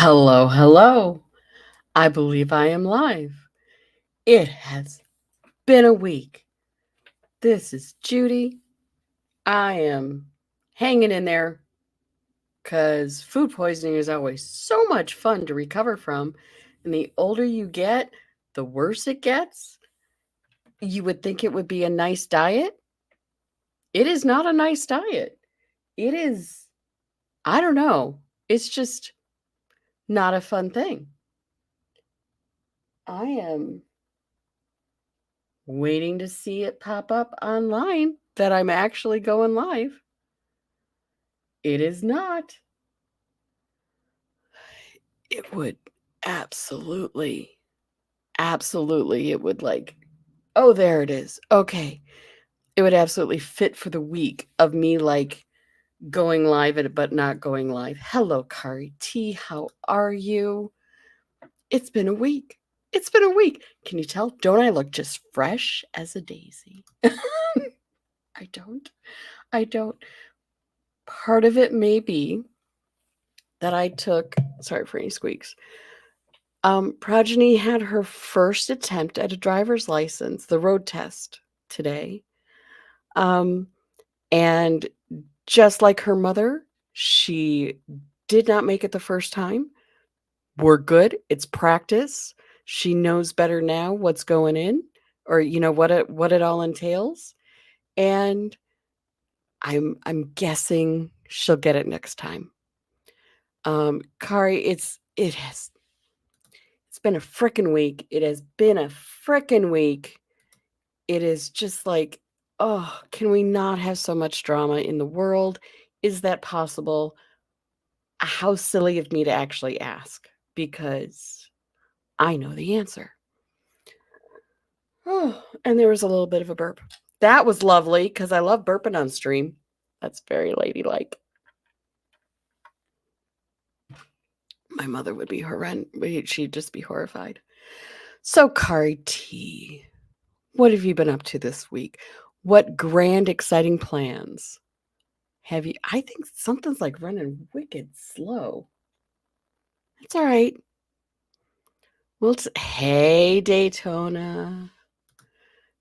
Hello, hello. I believe I am live. It has been a week. This is Judy. I am hanging in there because food poisoning is always so much fun to recover from. And the older you get, the worse it gets. You would think it would be a nice diet. It is not a nice diet. It is, I don't know, it's just not a fun thing. I am waiting to see it pop up online that I'm actually going live. It is not. It would absolutely, absolutely, it would oh, there it is. Okay. It would absolutely fit for the week of me going live at it, but not going live. Hello, Kari T. How are you? It's been a week. It's been a week. Can you tell? Don't I look just fresh as a daisy? I don't. I don't. Part of it may be that I took, sorry for any squeaks. Progeny had her first attempt at a driver's license, the road test today. And just like her mother, she did not make it the first time. We're good. It's practice. She knows better now what's going in, or what it all entails. And I'm guessing she'll get it next time. Kari, it's been a frickin' week. It has been a frickin' week. It is just like, oh, can we not have so much drama in the world? Is that possible? How silly of me to actually ask, because I know the answer. Oh, and there was a little bit of a burp. That was lovely because I love burping on stream. That's very ladylike. My mother would be horrendous. She'd just be horrified. So, Kari T, what have you been up to this week? What grand, exciting plans have you? I think something's like running wicked slow. It's all right. Well, hey, Daytona.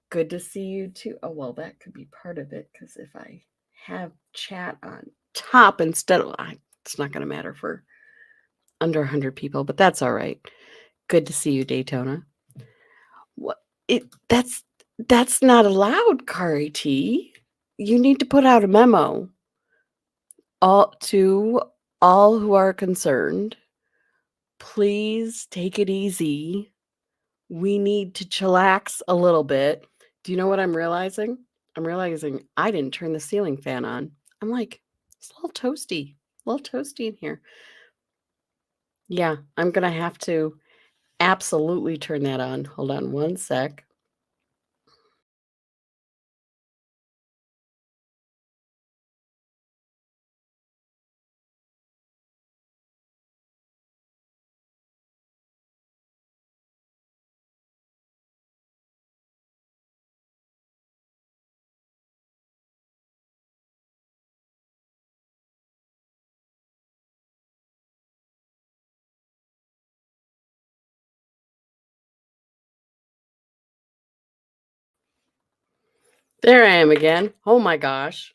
Good to see you too. Oh, well, that could be part of it because if I have chat on top instead of, it's not going to matter for under 100 people, but that's all right. Good to see you, Daytona. What? That's not allowed, Kari T. You need to put out a memo to all who are concerned. Please take it easy. We need to chillax a little bit. Do you know what I'm realizing? I'm realizing I didn't turn the ceiling fan on. I'm like, it's a little toasty in here. Yeah, I'm going to have to absolutely turn that on. Hold on one sec. There I am again. Oh my gosh.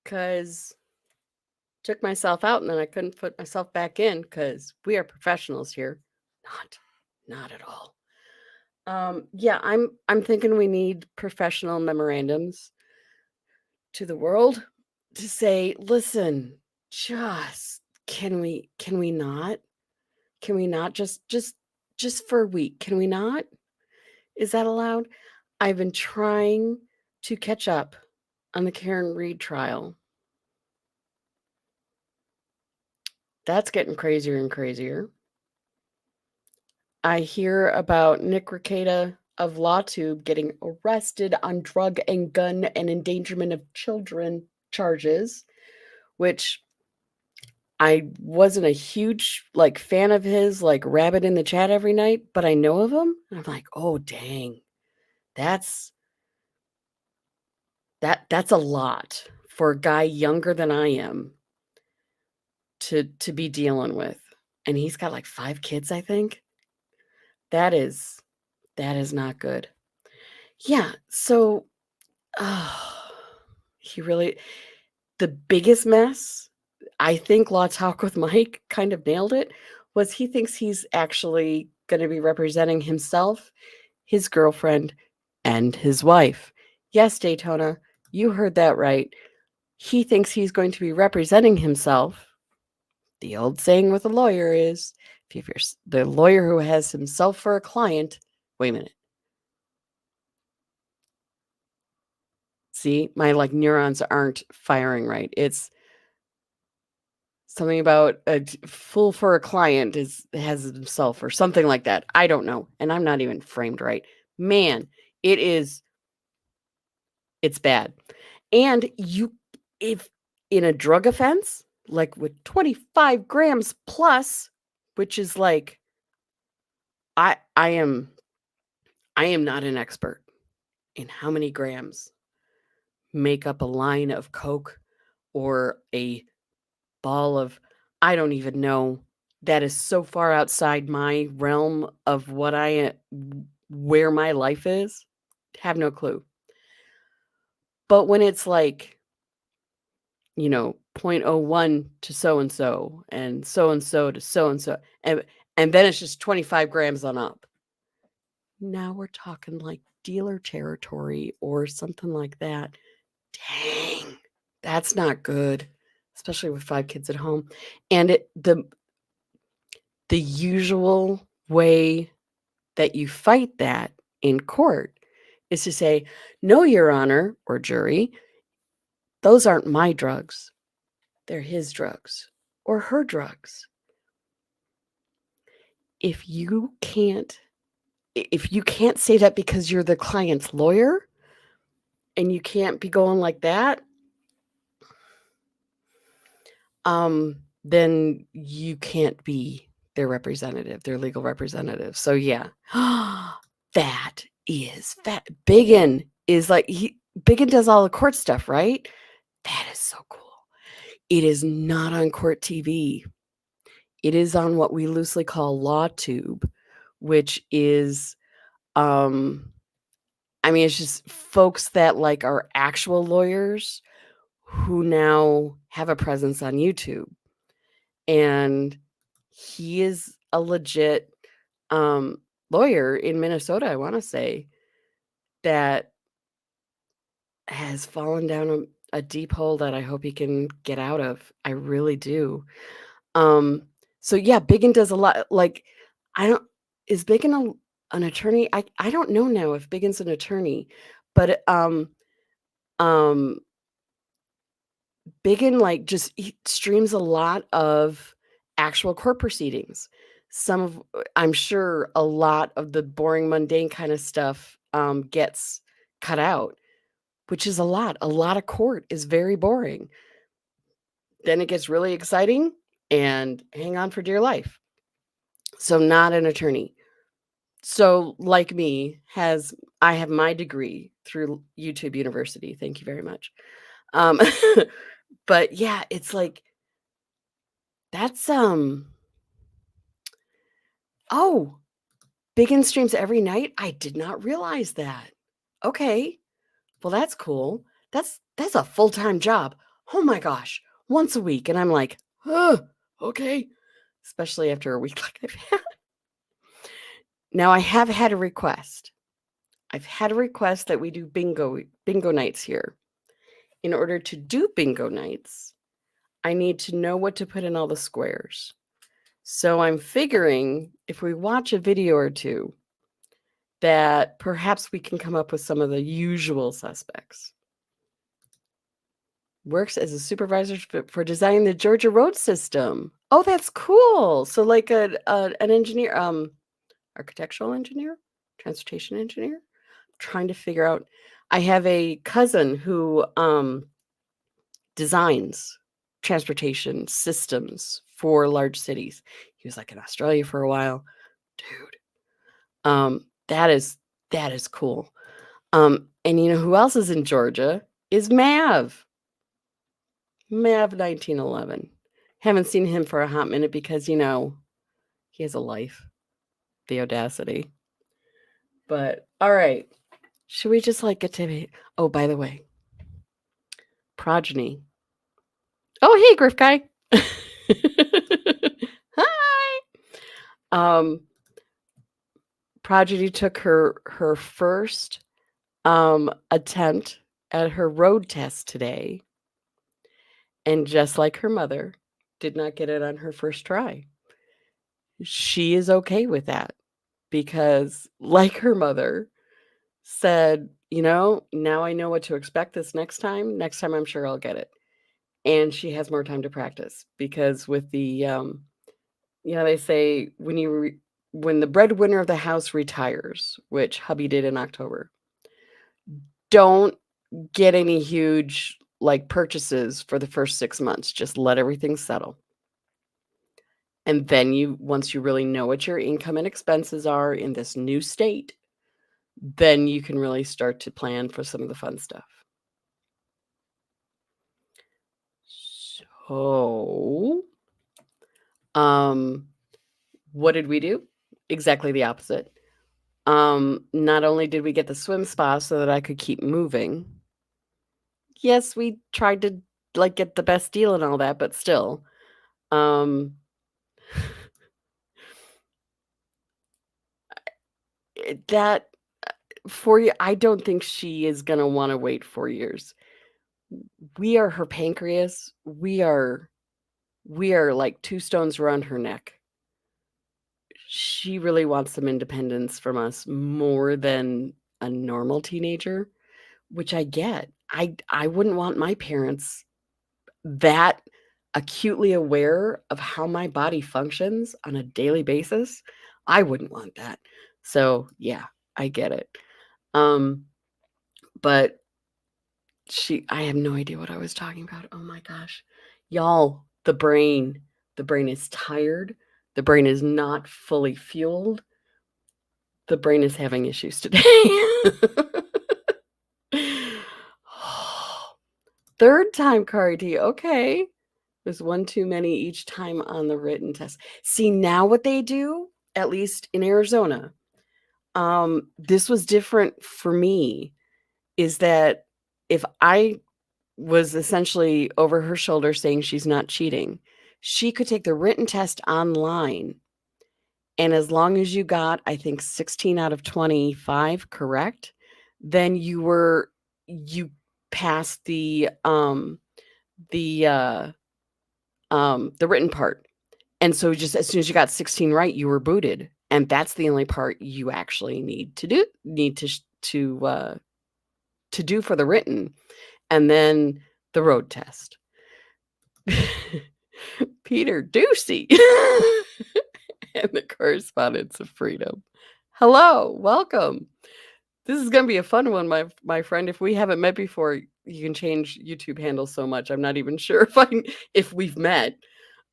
Because took myself out and then I couldn't put myself back in because we are professionals here. Not at all. Yeah, I'm thinking we need professional memorandums to the world to say, listen, just can we not? Can we not just for a week? Can we not? Is that allowed? I've been trying to catch up on the Karen Reed trial. That's getting crazier and crazier. I hear about Nick Rekieta of LawTube getting arrested on drug and gun and endangerment of children charges, which I wasn't a huge fan of his, rabbit in the chat every night, but I know of him. And I'm like, oh dang, that's a lot for a guy younger than I am to be dealing with. And he's got like 5 kids, I think. That is not good. Yeah, so he really the biggest mess, I think Law Talk with Mike kind of nailed it, was he thinks he's actually gonna be representing himself, his girlfriend, and his wife. Yes, Daytona, you heard that right. He thinks he's going to be representing himself. The old saying with a lawyer is, if you're the lawyer who has himself for a client, wait a minute. See, my like neurons aren't firing right. It's something about a fool for a client has himself or something like that. I don't know. And I'm not even framed right. Man, it's bad. And if in a drug offense, like with 25 grams plus, which is like, I am not an expert in how many grams make up a line of Coke or a ball of, I don't even know. That is so far outside my realm of where my life is. Have no clue. But when it's like, zero point 0.01 to so and so to so and so, and then it's just 25 grams on up. Now we're talking like dealer territory or something like that. Dang, that's not good, especially with 5 kids at home. And the usual way that you fight that in court is to say, "No, Your Honor," or jury, "those aren't my drugs. They're his drugs or her drugs." If you can't say that because you're the client's lawyer and you can't be going like that, then you can't be their representative, their legal representative. So yeah, that is fat. Biggin is like Biggin does all the court stuff, right? That is so cool. It is not on court TV. It is on what we loosely call LawTube, which is, it's just folks that like are actual lawyers who now have a presence on YouTube. And he is a legit lawyer in Minnesota, I want to say, that has fallen down a deep hole that I hope he can get out of. I really do. So yeah, Biggin does a lot. Like, is Biggin an attorney? I don't know now if Biggin's an attorney, but Biggin he streams a lot of actual court proceedings. I'm sure a lot of the boring, mundane kind of stuff gets cut out, which is a lot. A lot of court is very boring. Then it gets really exciting and hang on for dear life. So not an attorney. So like me, I have my degree through YouTube University. Thank you very much. But yeah, it's like that's oh, Biggin streams every night? I did not realize that. Okay. Well, that's cool. That's a full-time job. Oh my gosh. Once a week. And I'm like, okay. Especially after a week like I've had. Now I have had a request. I've had a request that we do bingo nights here. In order to do bingo nights, I need to know what to put in all the squares. So I'm figuring if we watch a video or two, that perhaps we can come up with some of the usual suspects. Works as a supervisor for designing the Georgia road system. Oh, that's cool. So like an engineer, architectural engineer, transportation engineer. Trying to figure out. I have a cousin who designs transportation systems for large cities. He was like in Australia for a while. Dude. That is cool. And you know who else is in Georgia is Mav. Mav 1911. Haven't seen him for a hot minute because, he has a life. The audacity. But all right. Should we just get to it? Oh, by the way, Progeny. Oh, hey, Griff guy. Hi. Progeny took her first attempt at her road test today, and just like her mother, did not get it on her first try. She is okay with that because, like her mother, said, now I know what to expect this next time. Next time, I'm sure I'll get it. And she has more time to practice because with the, they say when the breadwinner of the house retires, which hubby did in October, don't get any huge purchases for the first 6 months. Just let everything settle. And then once you really know what your income and expenses are in this new state, then you can really start to plan for some of the fun stuff. So, what did we do? Exactly the opposite. Not only did we get the swim spa so that I could keep moving. Yes, we tried to get the best deal and all that, but still. That 4 years, I don't think she is going to want to wait 4 years. We are her pancreas. We are like 2 stones around her neck. She really wants some independence from us more than a normal teenager, which I get. I wouldn't want my parents that acutely aware of how my body functions on a daily basis. I wouldn't want that. So, yeah, I get it. But I have no idea what I was talking about. Oh my gosh. Y'all, the brain is tired. The brain is not fully fueled. The brain is having issues today. Third time, Cardi. Okay. There's one too many each time on the written test. See, now what they do, at least in Arizona, this was different for me, is that if I was essentially over her shoulder saying she's not cheating, she could take the written test online. And as long as you got, I think, 16 out of 25 correct, then you passed the written part. And so just as soon as you got 16 right, you were booted. And that's the only part you actually need to do for the written, and then the road test. Peter Ducey and the Correspondence of Freedom. Hello, welcome. This is going to be a fun one, my friend. If we haven't met before, you can change YouTube handles so much. I'm not even sure if we've met.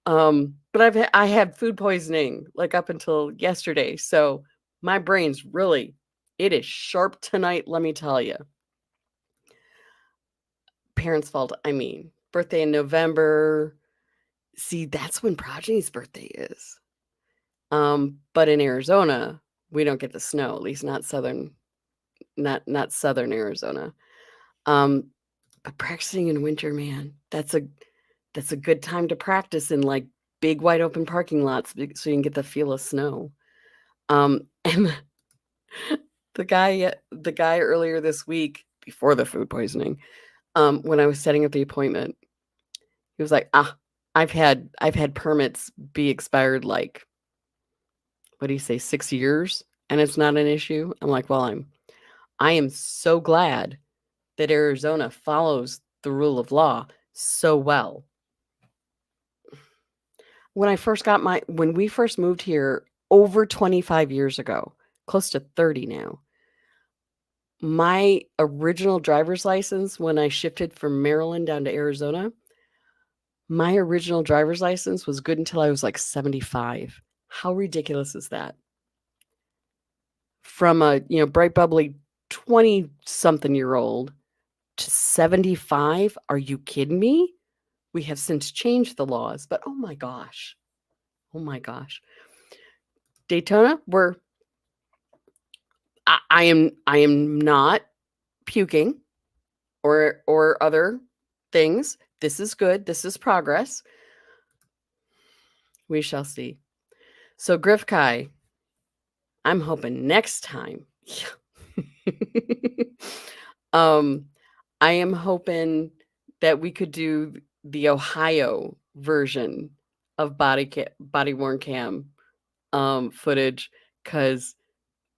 But I had food poisoning up until yesterday, so my brain's it is sharp tonight, let me tell you. Parents' fault, birthday in November. See, that's when Progeny's birthday is. But in Arizona, we don't get the snow, at least not southern Arizona. But practicing in winter, man, that's a good time to practice in big wide open parking lots so you can get the feel of snow. And the guy earlier this week, before the food poisoning, when I was setting up the appointment, he was like, I've had permits be expired what do you say, 6 years, and it's not an issue. I'm like, well, I am so glad that Arizona follows the rule of law so well. When we first moved here over 25 years ago, close to 30 now, my original driver's license, when I shifted from Maryland down to Arizona, my original driver's license was good until I was 75. How ridiculous is that? From a, bright, bubbly 20-something year old to 75? Are you kidding me? We have since changed the laws, but oh my gosh. Oh my gosh. Daytona, I am not puking or other things. This is good. This is progress. We shall see. So Griff Kai, I'm hoping next time. I am hoping that we could do the Ohio version of body worn cam footage, because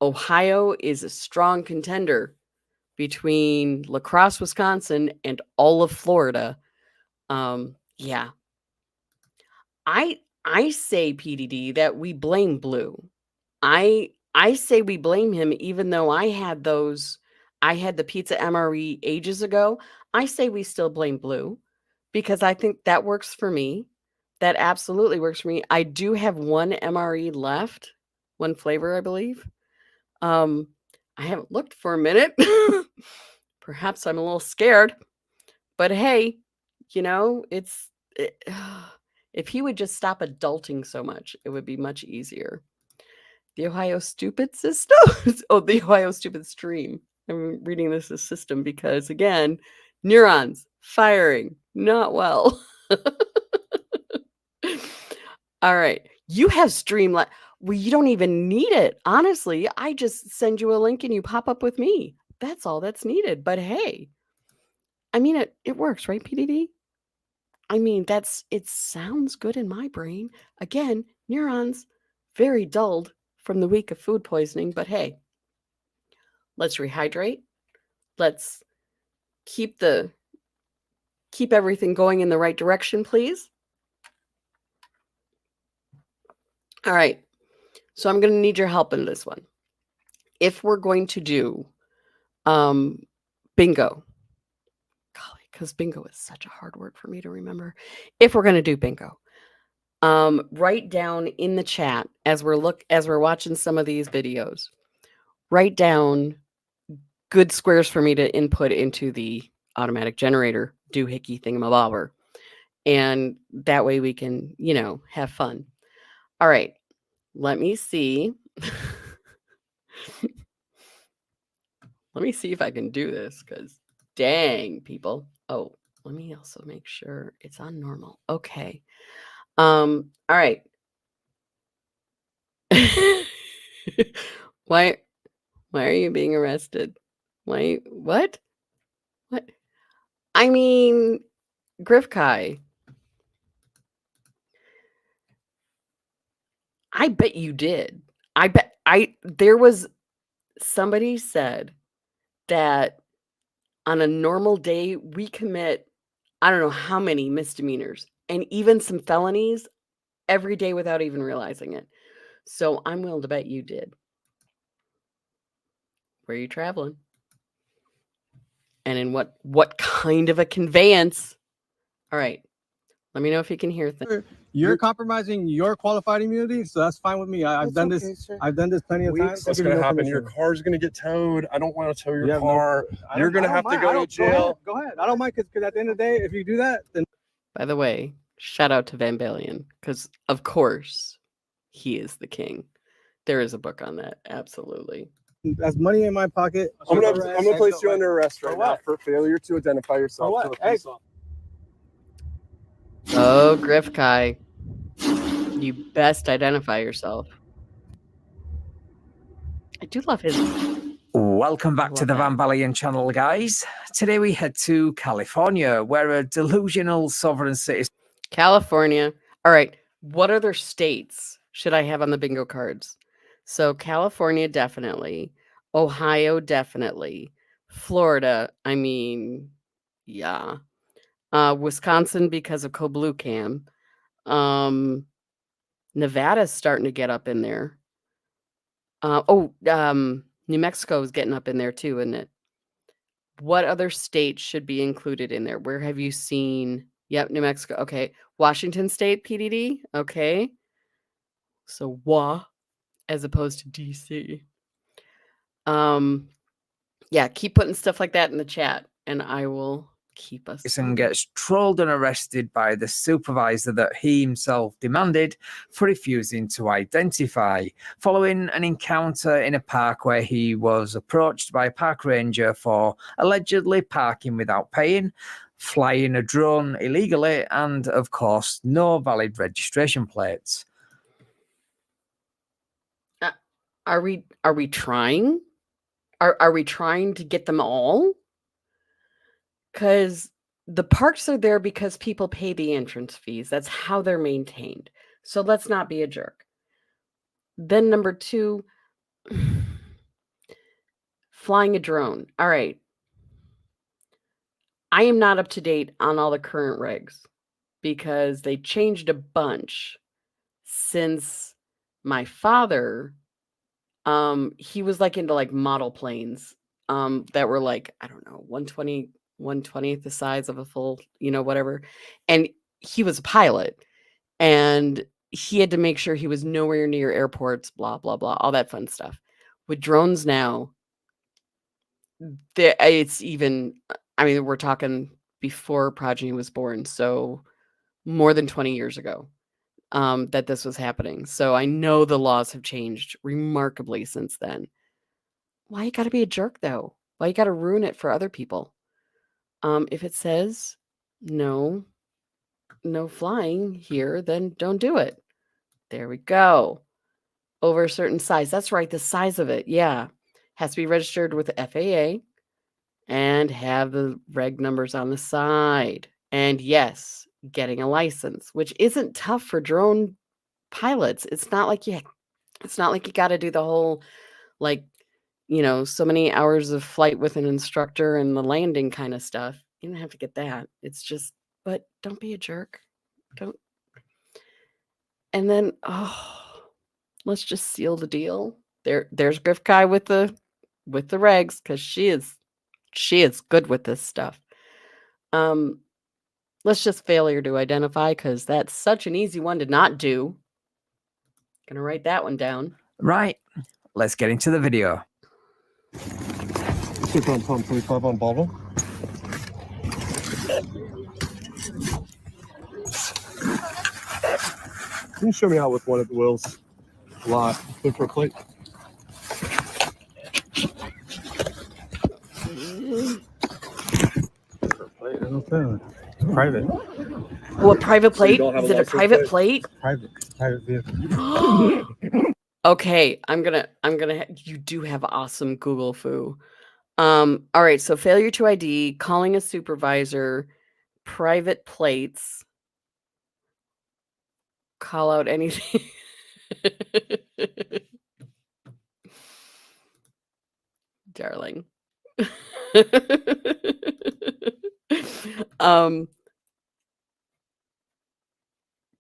Ohio is a strong contender between La Crosse, Wisconsin, and all of Florida. Yeah. I say, PDD, that we blame Blue. I say we blame him, even though I had the pizza MRE ages ago. I say we still blame Blue, because I think that works for me. That absolutely works for me. I do have one MRE left, one flavor, I believe. I haven't looked for a minute. Perhaps I'm a little scared, but hey, if he would just stop adulting so much, it would be much easier. The Ohio Stupid System? Oh, the Ohio Stupid Stream. I'm reading this as system because, again, neurons firing not well. All right. You have Streamline. Well, you don't even need it. Honestly, I just send you a link and you pop up with me. That's all that's needed. But hey, I mean, it works, right, PDD? I mean, it sounds good in my brain. Again, neurons very dulled from the week of food poisoning, but hey, let's rehydrate. Let's keep everything going in the right direction, please. All right. So I'm going to need your help in this one. If we're going to do bingo, golly, because bingo is such a hard word for me to remember. If we're going to do bingo, write down in the chat as we're watching some of these videos, write down good squares for me to input into the automatic generator doohickey thingamabobber. And that way we can, have fun. All right. Let me see. Let me see if I can do this, because dang, people. Oh, let me also make sure it's on normal. Okay. All right. Why are you being arrested? What? I mean, Griff Kai, I bet you did. There was somebody said that on a normal day, we commit, I don't know how many misdemeanors and even some felonies every day without even realizing it. So I'm willing to bet you did. Where are you traveling? And in what kind of a conveyance? All right. Let me know if you can hear things. You're compromising your qualified immunity, so that's fine with me. I've done this. I've done this plenty of times. What's going to happen? Your car's going to get towed. I don't want to tow your car. You're going to have to go to jail. Go ahead. I don't mind, because at the end of the day, if you do that, then. By the way, shout out to Van Balian, because of course he is the king. There is a book on that. Absolutely. That's money in my pocket. I'm gonna place you under arrest right now for failure to identify yourself. Hey. Oh, Griff Kai, you best identify yourself. I do love his. Welcome back to the Van Balian channel, guys. Today we head to California, where a delusional sovereign citizen. California. All right. What other states should I have on the bingo cards? So California, definitely. Ohio, definitely. Florida, I mean, yeah. Wisconsin, because of CoBlue Cam. Nevada's starting to get up in there. New Mexico is getting up in there too, isn't it? What other states should be included in there? Where have you seen? Yep, New Mexico. Okay. Washington State, PDD. Okay. So WA as opposed to DC. Yeah, keep putting stuff like that in the chat and I will keep us. And gets trolled and arrested by the supervisor that he himself demanded for refusing to identify, following an encounter in a park where he was approached by a park ranger for allegedly parking without paying, flying a drone illegally, and of course, no valid registration plates. Are we trying? Are we trying to get them all? Because the parks are there because people pay the entrance fees. That's how they're maintained. So let's not be a jerk. Then number 2, flying a drone. All right. I am not up to date on all the current regs because they changed a bunch since my father, he was like into like model planes that were like, I don't know, 1/20th the size of a full, whatever. And he was a pilot and he had to make sure he was nowhere near airports, blah, blah, blah, all that fun stuff. With drones now, it's even, we're talking before Progeny was born. So more than 20 years ago that this was happening. So I know the laws have changed remarkably since then. Why you got to be a jerk though? Why you got to ruin it for other people? If it says no flying here, then don't do it. There we go. Over a certain size. That's right. The size of it. Yeah. Has to be registered with the FAA and have the reg numbers on the side. And yes, getting a license, which isn't tough for drone pilots. It's not like you got to do the whole, so many hours of flight with an instructor and the landing kind of stuff. You don't have to get that. It's just, but don't be a jerk. Don't. And then, let's just seal the deal. There's Griff Kai with the regs because she is good with this stuff. Let's just failure to identify because that's such an easy one to not do. Gonna write that one down. Right. Let's get into the video. Super on pump 25 on bottle. Can you show me how with one of the wheels? A lot. Look for a plate. It's private. What private plate? don't have Is a it a license private plate? plate? Private vehicle. Okay, I'm gonna. You do have awesome Google foo. All right. So failure to ID, calling a supervisor, private plates. Call out anything. Darling.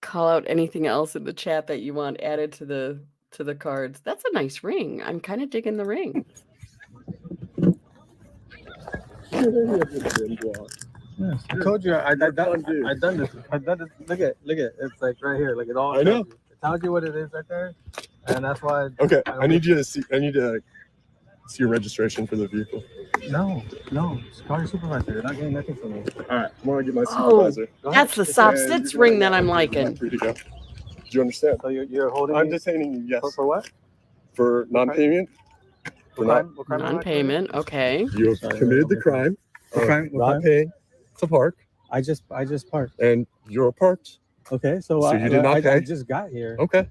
Call out anything else in the chat that you want added to the cards. That's a nice ring. I'm kind of digging the ring. Yes, I told you I've done this. Look at it's like right here. Like it all. I know. It tells you what it is right there, and that's why. Okay, I need to see your registration for the vehicle. No. Call your supervisor. You're not getting nothing from me. All right, I'm gonna get my Oh, supervisor. that's the soft And sits you're gonna ring that I'm have liking. free to go. Do you understand? So you're holding. I'm me detaining you. Yes. for what? For non-payment. For not. What crime am I Non-payment. Okay. You have committed the crime. What crime? Of not paying to park, I just parked. and you're parked. Okay, so you did not I pay? just got here. Okay.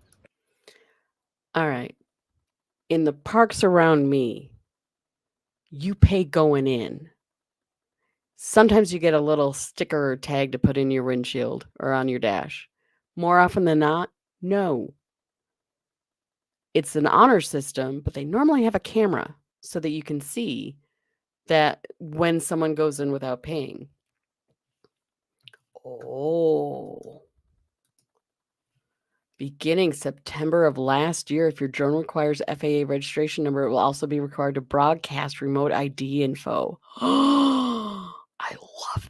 All right. In the parks around me, you pay going in. Sometimes you get a little sticker or tag to put in your windshield or on your dash. More often than not, no. It's an honor system, but they normally have a camera so that you can see that when someone goes in without paying. Oh. Beginning September of last year, if your drone requires FAA registration number, it will also be required to broadcast remote ID info. I love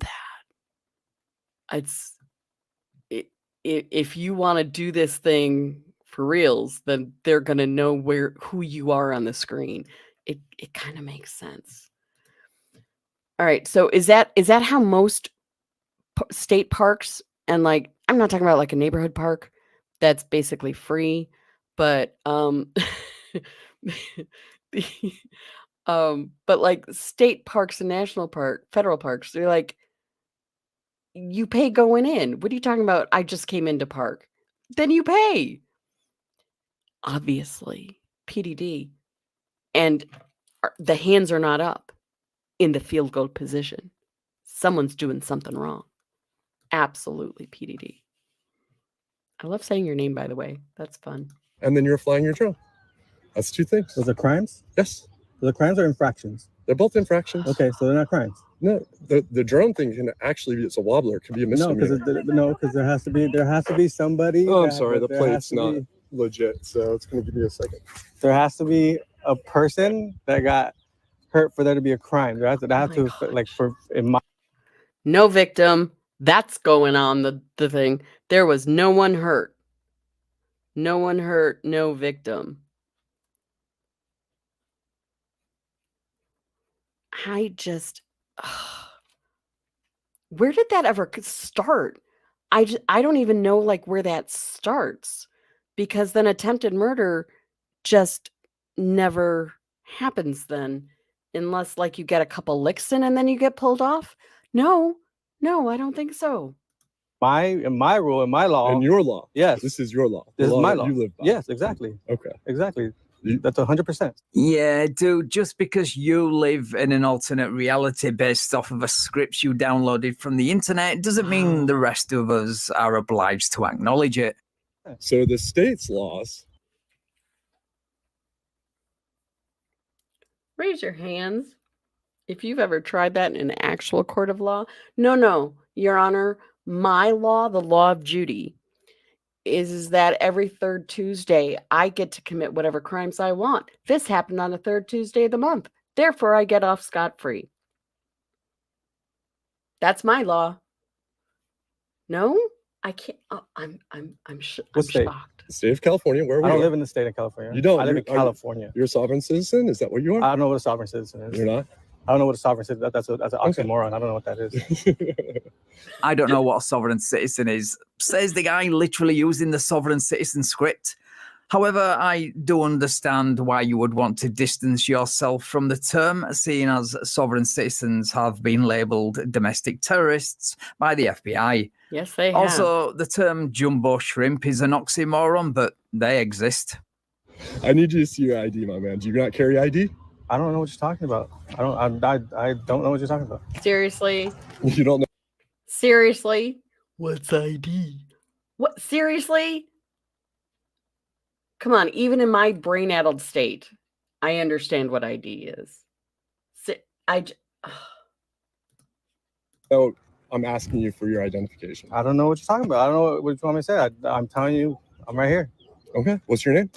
that. If you want to do this thing for reals, then they're going to know who you are on the screen. It kind of makes sense. All right. So is that how most state parks, and like I'm not talking about like a neighborhood park that's basically free, but but like state parks and federal parks, they're like you pay going in. What are you talking about? I just came into park. Then you pay. Obviously, PDD, and the hands are not up in the field goal position. Someone's doing something wrong. Absolutely PDD. I love saying your name, by the way. That's fun. And then you're flying your drone. That's two things. Those are crimes? Yes. Those are crimes or infractions? They're both infractions. Okay, so they're not crimes. No, the drone thing can actually be, it's a wobbler. It can be a misdemeanor. Because there has to be somebody. Oh, I'm sorry. The plate's not legit, so it's going to give you a second. There has to be a person that got hurt for there to be a crime. There has to no victim. That's going on the thing. There was no one hurt. No one hurt, no victim. I just where did that ever start? I don't even know like where that starts, because then attempted murder just never happens then, unless like you get a couple licks in and then you get pulled off. No, I don't think so. In my rule, in my law. In your law. Yes. This is your law. This is my law. You live by. Yes, exactly. Okay. Exactly. That's 100%. Yeah, dude, just because you live in an alternate reality based off of a script you downloaded from the internet doesn't mean the rest of us are obliged to acknowledge it. So the state's laws. Raise your hands if you've ever tried that in an actual court of law. No, Your Honor, my law, the law of Judy, is that every third Tuesday I get to commit whatever crimes I want. This happened on the third Tuesday of the month. Therefore, I get off scot-free. That's my law. No, I can't. I'm shocked. The state of California, where we I don't are. live in the state of California. You don't. I live in California. You're a sovereign citizen? Is that what you are? I don't know what a sovereign citizen is. You're not? I don't know what a sovereign citizen is. That's an oxymoron. I don't know what that is. I don't know what a sovereign citizen is, says the guy literally using the sovereign citizen script. However, I do understand why you would want to distance yourself from the term, seeing as sovereign citizens have been labeled domestic terrorists by the FBI. Yes, they have. Also, the term jumbo shrimp is an oxymoron, but they exist. I need you to see your ID, my man. Do you not carry ID? I don't know what you're talking about. I don't know what you're talking about. Seriously? You don't know? Seriously? What's ID? What? Seriously? Come on, even in my brain-addled state, I understand what ID is. No, I'm asking you for your identification. I don't know what you're talking about. I don't know what you want me to say. I'm telling you, I'm right here. Okay. What's your name?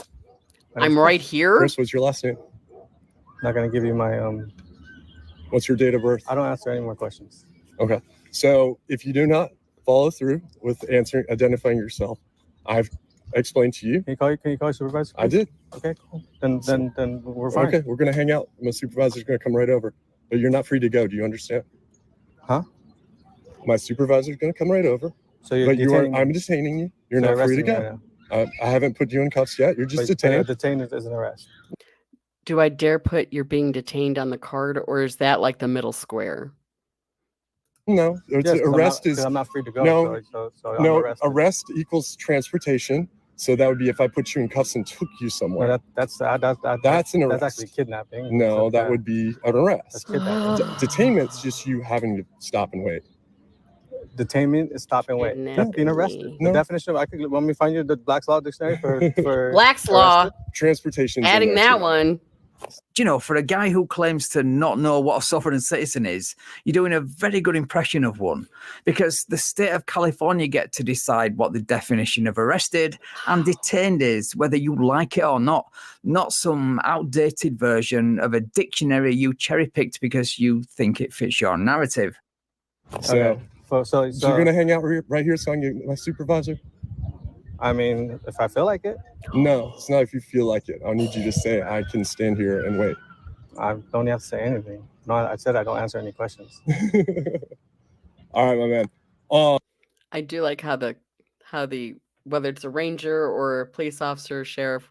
I'm right here? Chris, what's your last name? Not going to give you my... What's your date of birth? I don't answer any more questions. Okay. So if you do not follow through with identifying yourself, I've explained to you. Can you call your supervisor? I did. Okay, cool. Then we're fine. Okay, we're going to hang out. My supervisor's going to come right over. But you're not free to go. Do you understand? Huh? My supervisor's going to come right over. So I'm detaining you. You're not free to go. I haven't put you in cuffs yet. You're just detained. Detained is an arrest. Do I dare put you're being detained on the card, or is that like the middle square? No, arrest is. I'm not free to go. No, no. Arrest equals transportation. So that would be if I put you in cuffs and took you somewhere. No, that's an arrest. That's actually kidnapping. No, that would be an arrest. That's kidnapping. Detainment's just you having to stop and wait. Detainment is stop and wait. That's being arrested. No. The definition of let me find you the Black's Law Dictionary for Black's Law. Transportation. Adding that one. Do you know, for a guy who claims to not know what a sovereign citizen is, you're doing a very good impression of one, because the state of California get to decide what the definition of arrested and detained is, whether you like it or not some outdated version of a dictionary you cherry-picked because you think it fits your narrative. So, okay. So you're going to hang out right here so I can get my supervisor? I mean, if I feel like it. No, it's not if you feel like it. I'll need you to say I can stand here and wait. I don't have to say anything. No, I said I don't answer any questions. All right, my man. I do like how the whether it's a ranger or a police officer, sheriff,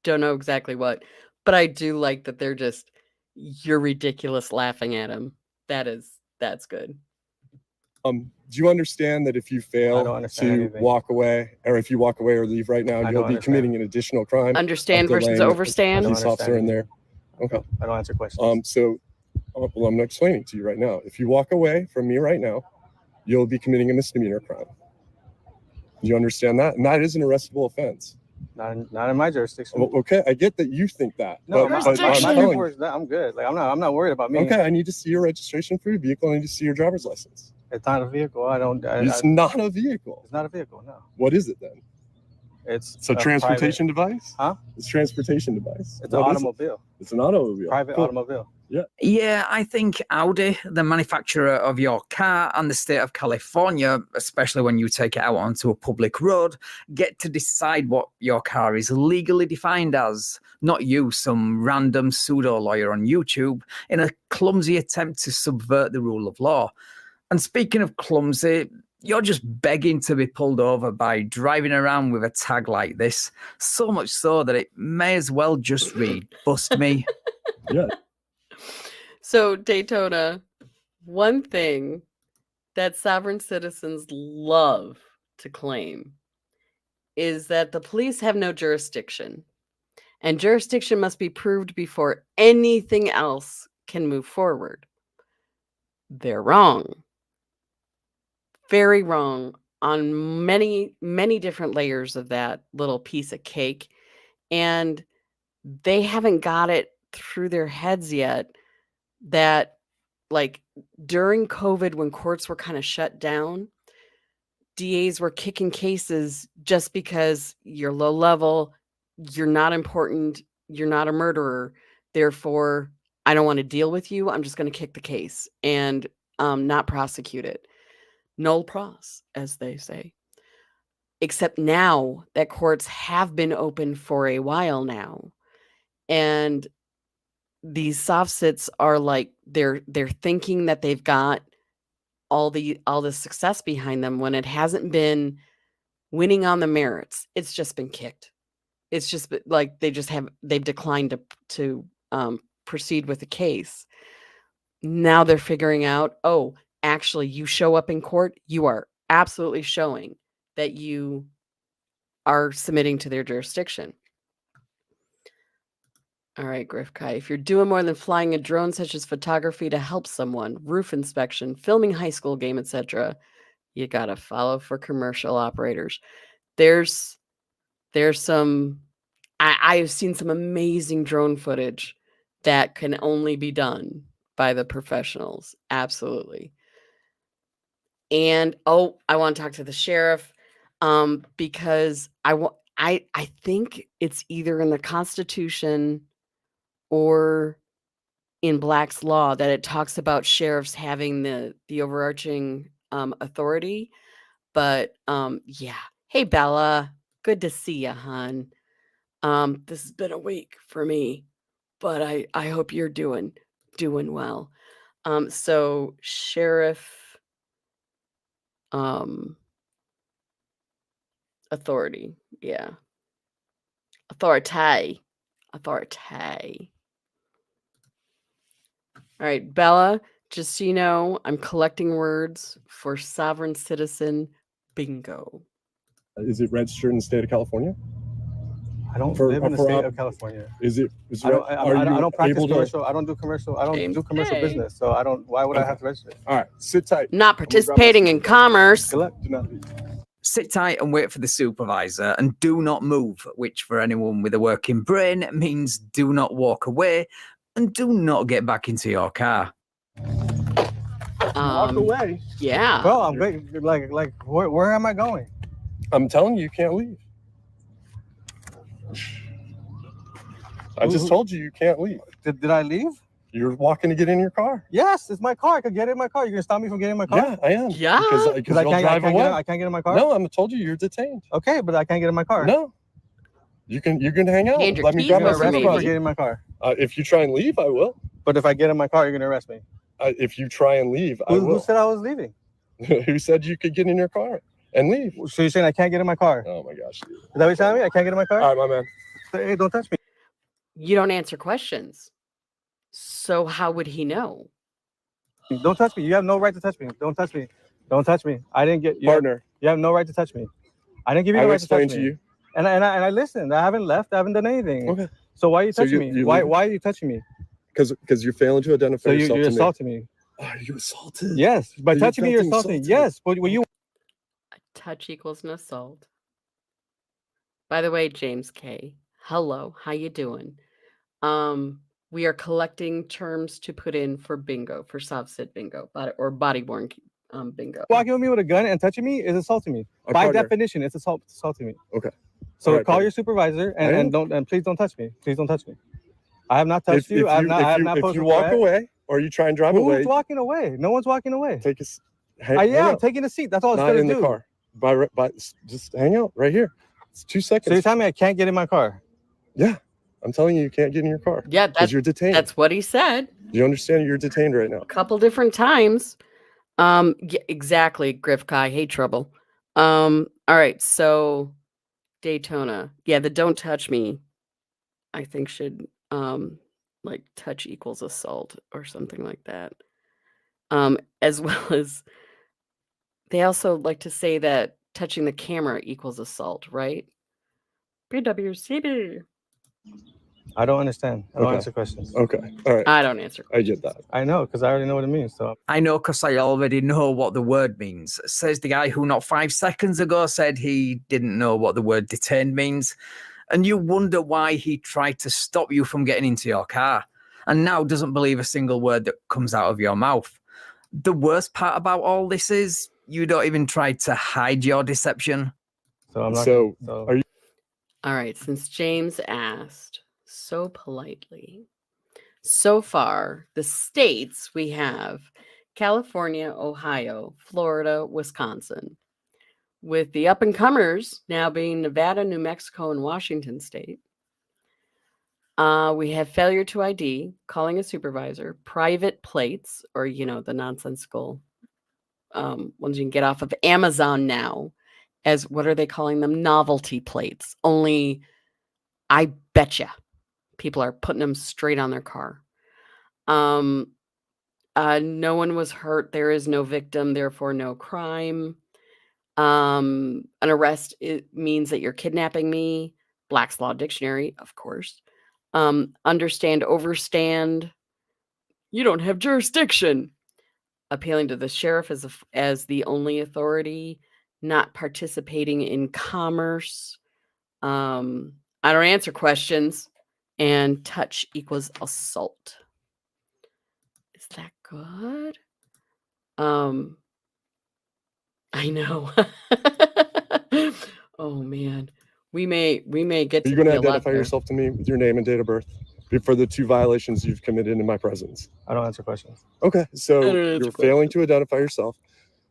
don't know exactly what, but I do like that they're just you're ridiculous laughing at him. That's good. Do you understand that if you fail to understand anything. walk away, or if you walk away or leave right now, I you'll don't be understand. committing an additional crime? Understand of versus delaying overstand. a don't police officer in understand there. Okay. I don't answer questions. Well, I'm explaining to you right now. If you walk away from me right now, you'll be committing a misdemeanor crime. Do you understand that? And that is an arrestable offense. Not in my jurisdiction. Well, okay, I get that you think that. No, but my I'm telling you. paperwork's I'm good. Like I'm not worried about me. Okay, I need to see your registration for your vehicle. I need to see your driver's license. It's not a vehicle. It's not a vehicle. It's not a vehicle. No. What is it then? It's a transportation device? Huh? It's a transportation device. It's an What is it? automobile. It's an automobile. Private Cool. automobile. Yeah, I think Audi, the manufacturer of your car, and the state of California, especially when you take it out onto a public road, get to decide what your car is legally defined as, not you, some random pseudo lawyer on YouTube, in a clumsy attempt to subvert the rule of law. And speaking of clumsy, you're just begging to be pulled over by driving around with a tag like this, so much so that it may as well just read, "Bust me." Yeah. So Daytona, one thing that sovereign citizens love to claim is that the police have no jurisdiction, and jurisdiction must be proved before anything else can move forward. They're wrong. Very wrong on many, many different layers of that little piece of cake. And they haven't got it through their heads yet that, like, during COVID, when courts were kind of shut down, DAs were kicking cases just because you're low level, you're not important, you're not a murderer. Therefore, I don't want to deal with you. I'm just going to kick the case and not prosecute it. Null pros, as they say. Except now that courts have been open for a while now, and these soft sits are like they're thinking that they've got all the success behind them when it hasn't been winning on the merits. It's just been kicked. It's just like they've declined to proceed with the case. Now they're figuring out, oh, actually, you show up in court, you are absolutely showing that you are submitting to their jurisdiction. All right, Griff Kai, if you're doing more than flying a drone, such as photography to help someone, roof inspection, filming high school game, etc., you gotta follow for commercial operators. There's some. I have seen some amazing drone footage that can only be done by the professionals. Absolutely. And I want to talk to the sheriff because I think it's either in the Constitution or in Black's law that it talks about sheriffs having the overarching authority. But yeah. Hey, Bella, good to see you, hon. This has been a week for me, but I hope you're doing well. So sheriff authority, yeah. Authority. All right, Bella, just so you know, I'm collecting words for sovereign citizen bingo. Is it registered in the state of California? I don't For- live in the for state op- of California. Is it? I don't practice able to- commercial. I don't do commercial. I don't Same do commercial thing. business. So I don't. Why would I Okay. have to register? All right, sit tight. Not participating in commerce. Good luck. Do not leave. Sit tight and wait for the supervisor, and do not move, which for anyone with a working brain means do not walk away and do not get back into your car. Walk away. Yeah. Bro, I'm great. Like where am I going? I'm telling you, you can't leave. I just told you can't leave. Did I leave? You're walking to get in your car. Yes, it's my car. I could get in my car. You're gonna stop me from getting in my car? Yeah, I am. Yeah? Because I you'll can't, drive away. I can't get in my car. No, I told you you're detained. Okay, but I can't get in my car. No. You can hang out. Hand your Let me keys grab my over, Arrest me cell for maybe. phone. getting in my car. If you try and leave, I will. But if I get in my car, you're gonna arrest me. If you try and leave, I Who will. said I was leaving? Who said you could get in your car and leave? So you're saying I can't get in my car? Oh my gosh. Dude. Is that what you're telling me? I can't get in my car? All right, my man. Hey, don't touch me. You don't answer questions. So how would he know? Don't touch me. You have no right to touch me. Don't touch me. Don't touch me. I didn't get you. Partner, You have no right to touch me. I didn't give you I the will right to touch explain to me. you. And I listened. I haven't left. I haven't done anything. Okay. So why are you So touching you- me? you Why leave- are you touching me? Because you're failing to identify So yourself you're to me. assaulting me. Oh, you assaulted? Yes. By You touching me, felt you're assaulting. insulted. Yes. But were you A touch equals an assault. By the way, James K. Hello, how you doing? We are collecting terms to put in for bingo, for soft sit bingo, or body-worn bingo. walking with me with a gun and touching me is assaulting me? Our By partner. definition, it's assaulting me. Okay. So All right, call partner. your supervisor I am. and please don't touch me. Please don't touch me. I have not touched you. I have not if posed you a walk threat. away or you try and drive Who's away, walking away? No one's walking away. take a I hang am out. taking a seat. That's all it's Not gonna in do. the car. Just hang out right here. It's 2 So you're seconds. telling me I can't get in my car? Yeah, I'm telling you, you can't get in your car Yeah, because you're detained. that's what he said Do you understand? You're detained right now. a couple different times. Yeah, exactly, Griffkai. Hey, trouble. All right, so Daytona. Yeah, the don't touch me, I think should like touch equals assault or something like that. As well as they also like to say that touching the camera equals assault, right? BWCB. I don't understand. I don't Okay. answer questions. Okay. All right. I don't answer I questions. get that. I know because I already know what it means. So I know because I already know what the word means. Says the guy who not 5 seconds ago said he didn't know what the word detained means. And you wonder why he tried to stop you from getting into your car and now doesn't believe a single word that comes out of your mouth. The worst part about all this is you don't even try to hide your deception. I'm not. So, So are you- All right, since James asked so politely, so far, the states we have California, Ohio, Florida, Wisconsin, with the up and comers now being Nevada, New Mexico, and Washington state. We have failure to ID, calling a supervisor, private plates, or, the nonsensical ones you can get off of Amazon now as, what are they calling them? Novelty plates. Only, I betcha people are putting them straight on their car. No one was hurt. There is no victim, therefore no crime. An arrest, it means that you're kidnapping me. Black's Law Dictionary, of course. Understand, overstand. You don't have jurisdiction. Appealing to the sheriff as the only authority. Not participating in commerce. I don't answer questions. And touch equals assault. Is that good? I know. Oh man. We may get are to you going to be a lot identify there. yourself to me with your name and date of birth for the 2 violations you've committed in my presence? I don't answer questions. Okay. So I don't answer you're failing to identify yourself.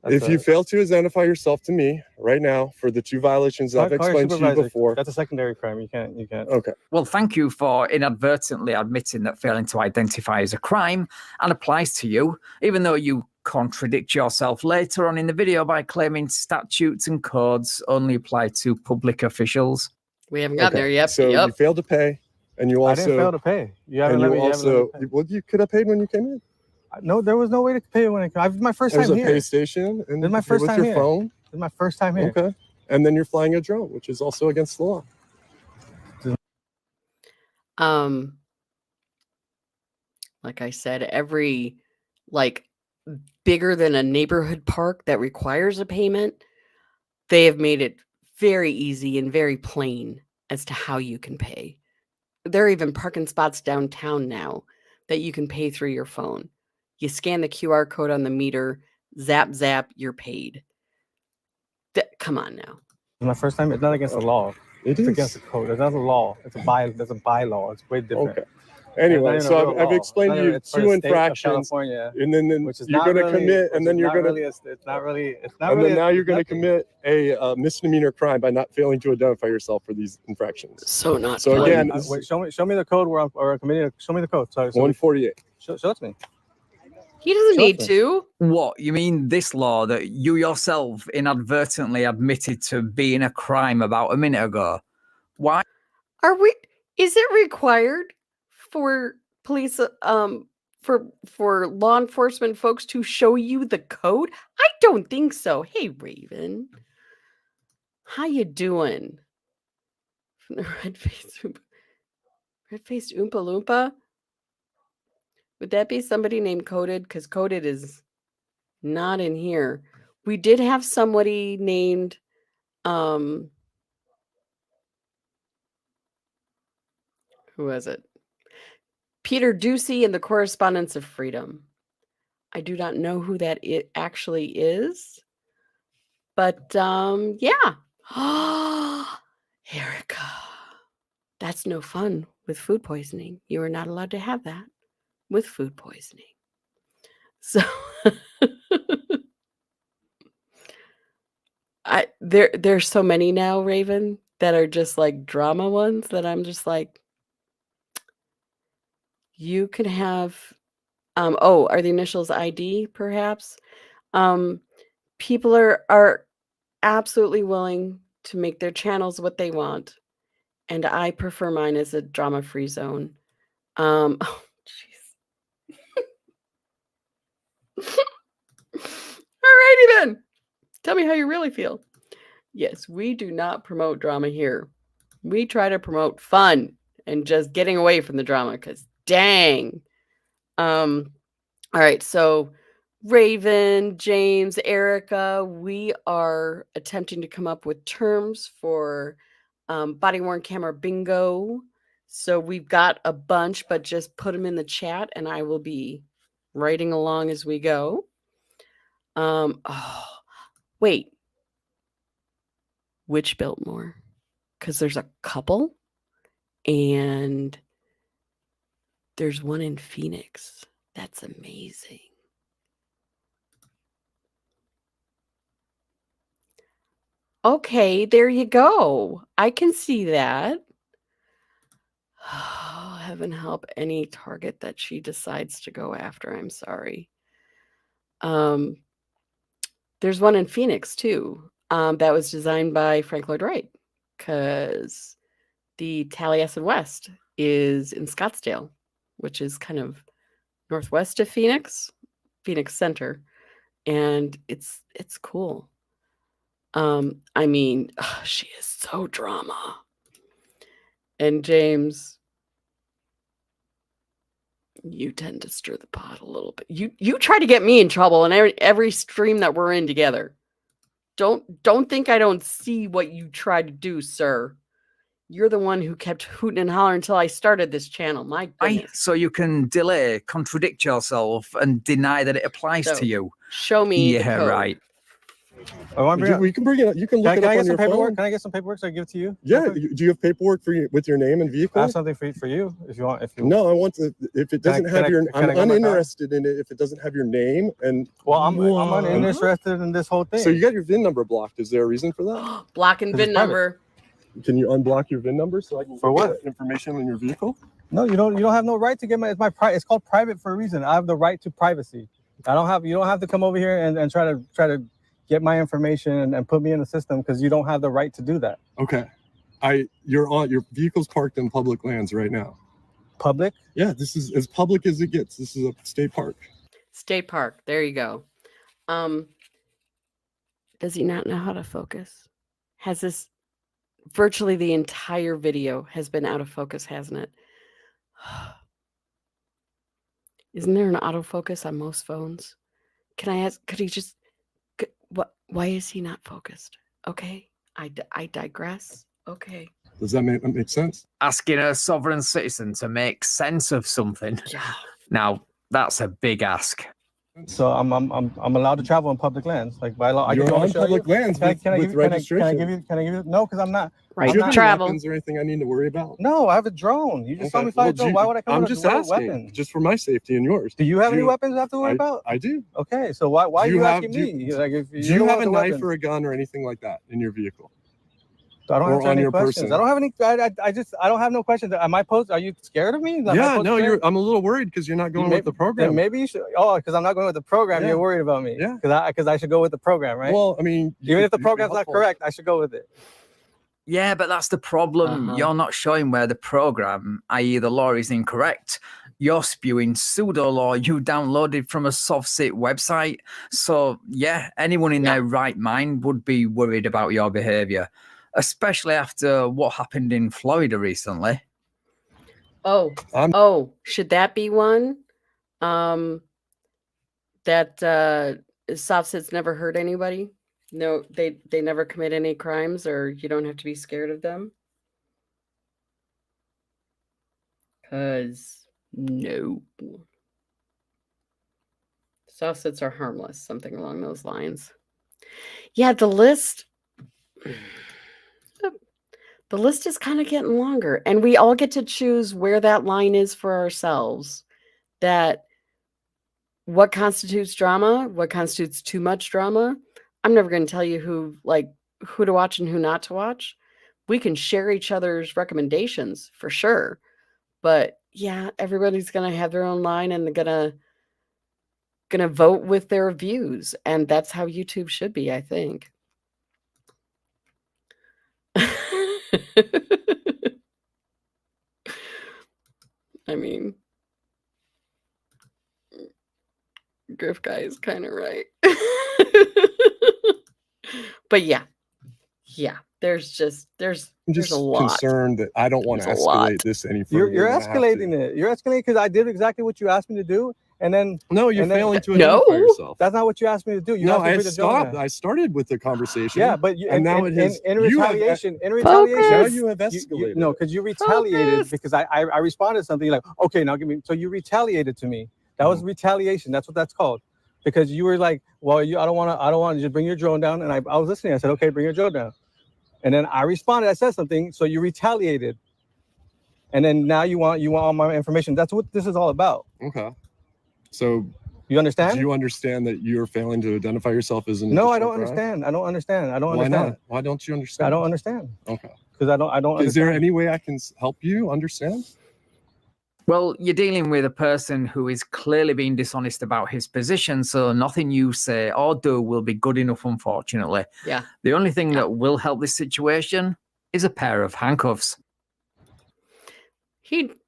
That's If you a- fail to identify yourself to me right now for the 2 violations call I've your explained to you supervisor. before. That's a secondary crime. You can't. Okay. Well, thank you for inadvertently admitting that failing to identify is a crime and applies to you, even though you contradict yourself later on in the video by claiming statutes and codes only apply to public officials. We haven't gotten there yet. So you failed to pay, and you I also didn't fail to pay. You haven't let me. You haven't let me pay. well, you could have paid when you came in. No, there was no way to pay when I. My first There's time a here. pay station, and This is my first with time your here. phone. This is my first time here. Okay, and then you're flying a drone, which is also against the law. Like I said, every bigger than a neighborhood park that requires a payment, they have made it very easy and very plain as to how you can pay. There are even parking spots downtown now that you can pay through your phone. You scan the QR code on the meter, zap, zap, you're paid. Come on now. My first time. It's not against the law. It It's is. against the code. It's not a law. It's a bylaw. It's way different. Okay. Anyway, It's not so even a I've law. explained to It's you not for two the state of infractions, California, and then which is you're not going to really, commit, and which then is you're not going to, really, it's not really, it's not and really. then now you're going to nothing. commit a misdemeanor crime by not failing to identify yourself for these infractions. So not So fun. again, Wait, show me the code where I'm or committing. Show me the code. Sorry, 148. show it to me. He doesn't Show it need to me. to. What, you mean this law that you yourself inadvertently admitted to being a crime about a minute ago? Why? Is it required for police for law enforcement folks to show you the code? I don't think so. Hey Raven. How you doing? From the red-faced Oompa Loompa? Would that be somebody named Coded? Because Coded is not in here. We did have somebody named who was it? Peter Ducey in the Correspondence of Freedom. I do not know who that it actually is. But yeah. Erica. That's no fun with food poisoning. You are not allowed to have that with food poisoning. So there's so many now, Raven, that are just like drama ones that I'm just like, you can have are the initials ID perhaps? People are absolutely willing to make their channels what they want. And I prefer mine as a drama-free zone. Oh, jeez. Alrighty then. Tell me how you really feel. Yes, we do not promote drama here. We try to promote fun and just getting away from the drama because dang. All right, so Raven, James, Erica, we are attempting to come up with terms for body-worn camera bingo. So we've got a bunch, but just put them in the chat and I will be writing along as we go. Wait. Which Biltmore? Because there's a couple and there's one in Phoenix. That's amazing. Okay, there you go. I can see that. Oh, heaven help any target that she decides to go after. I'm sorry. There's one in Phoenix too. That was designed by Frank Lloyd Wright because the Taliesin West is in Scottsdale, which is kind of northwest of Phoenix Center, and it's cool. I mean, she is so drama. And James, you tend to stir the pot a little bit. You try to get me in trouble in every stream that we're in together. Don't think I don't see what you try to do, sir. You're the one who kept hooting and hollering until I started this channel. My goodness. So you can delay, contradict yourself, and deny that it applies So, to you. Show me the Yeah, code. right. We can bring it up. You can look it Can up I get on some your paperwork? phone. Can I get some paperwork so I give it to you? Yeah. real quick? Do you have paperwork with your name and I vehicle? have something for you if you want. No, I want to. If it doesn't have your, can I I'm go my car? uninterested in it. If it doesn't have your name and. Well, I'm What? uninterested in this whole thing. So you got your VIN number blocked. Is there a reason for that? Block and 'Cause it's VIN private. number. Can you unblock your VIN number so I can For what? get information in your vehicle? No, you don't have no right to get my. It's my It's called private for a reason. I have the right to privacy. You don't have to come over here and try to get my information and put me in the system because you don't have the right to do that. Okay. Your vehicle's parked in public lands right now. Public? Yeah, this is as public as it gets. This is a state park. State park. There you go. Does he not know how to focus? Has this virtually the entire video has been out of focus, hasn't it? Isn't there an autofocus on most phones? Can I ask, could he just, why is he not focused? Okay, I digress. Okay. Does that make sense? Asking a sovereign citizen to make sense of something. Yeah. Now, that's a big ask. So I'm allowed to travel on public lands, like by law. I You're can go on and show you. public lands Can I with give you? Can I registration. give you? Can I give you? No, because I'm not. Right. Do you have any Travel. weapons or anything I need to worry about? No, I have a drone. You just saw Okay. me fly Well, a drone. do Why would I come I'm with just a asking, weapon? just for my safety and yours. Do you have Do any you- weapons I have to worry about? I do. Okay, so why Do are you you have- asking do you- me? Like, if Do you don't have want a the knife weapon. or a gun or anything like that in your vehicle? I don't or answer on any your questions. person? I don't have any. I don't have no questions. Am I posed? Are you scared of me? Am I Yeah, posed no, scared? I'm a little worried because you're not going with the Then program. maybe you should. Oh, because I'm not going with the program. Yeah. You're worried about me. Yeah. Because I should go with the program, right? Well, I mean, Even if the you could be program's not helpful. correct, I should go with it. Yeah, but that's the problem. Uh-huh. You're not showing where the program, i.e., the law, is incorrect. You're spewing pseudo law you downloaded from a SovSit website. So, yeah, anyone in their right mind would be worried about your behavior, especially after what happened in Florida recently. Oh, should that be one? That SovSit's never hurt anybody? No, they never commit any crimes, or you don't have to be scared of them? Because no. SovSits are harmless, something along those lines. Yeah, the list is kind of getting longer, and we all get to choose where that line is for ourselves. That what constitutes drama, what constitutes too much drama. I'm never going to tell you who to watch and who not to watch. We can share each other's recommendations for sure. But yeah, everybody's going to have their own line, and they're going to vote with their views, and that's how YouTube should be, I think. I mean, Griff guy is kind of right. But yeah, there's I'm just a lot. concerned that I don't want to There's a lot. escalate this any further. You're than I have to. escalating it. You're escalating because I did exactly what you asked me to do, and then No, you're And then- failing to No. identify yourself. that's not what you asked me to do. You No, asked me I to put the drone stopped. down. I started with the conversation. Yeah, but you, And now in, it has- in you have- retaliation, now Focus. you have you- escalated. no, because you retaliated Focus. because I responded to something like, okay, now give me. So you retaliated to me. That was retaliation. That's what that's called. Because you were like, well, I don't want to just bring your drone down. And I was listening. I said, okay, bring your drone down. And then I responded. I said something. So you retaliated. And then now you want all my information. That's what this is all about. Okay. So You understand? do you understand that you're failing to identify yourself as an No, I additional don't crime? understand. I don't understand. I don't Why understand. not? Why don't you understand? I don't understand. Okay. Because I don't Is there understand. any way I can help you understand? Well, you're dealing with a person who is clearly being dishonest about his position, so nothing you say or do will be good enough, unfortunately. Yeah. The only thing that will help this situation is a pair of handcuffs.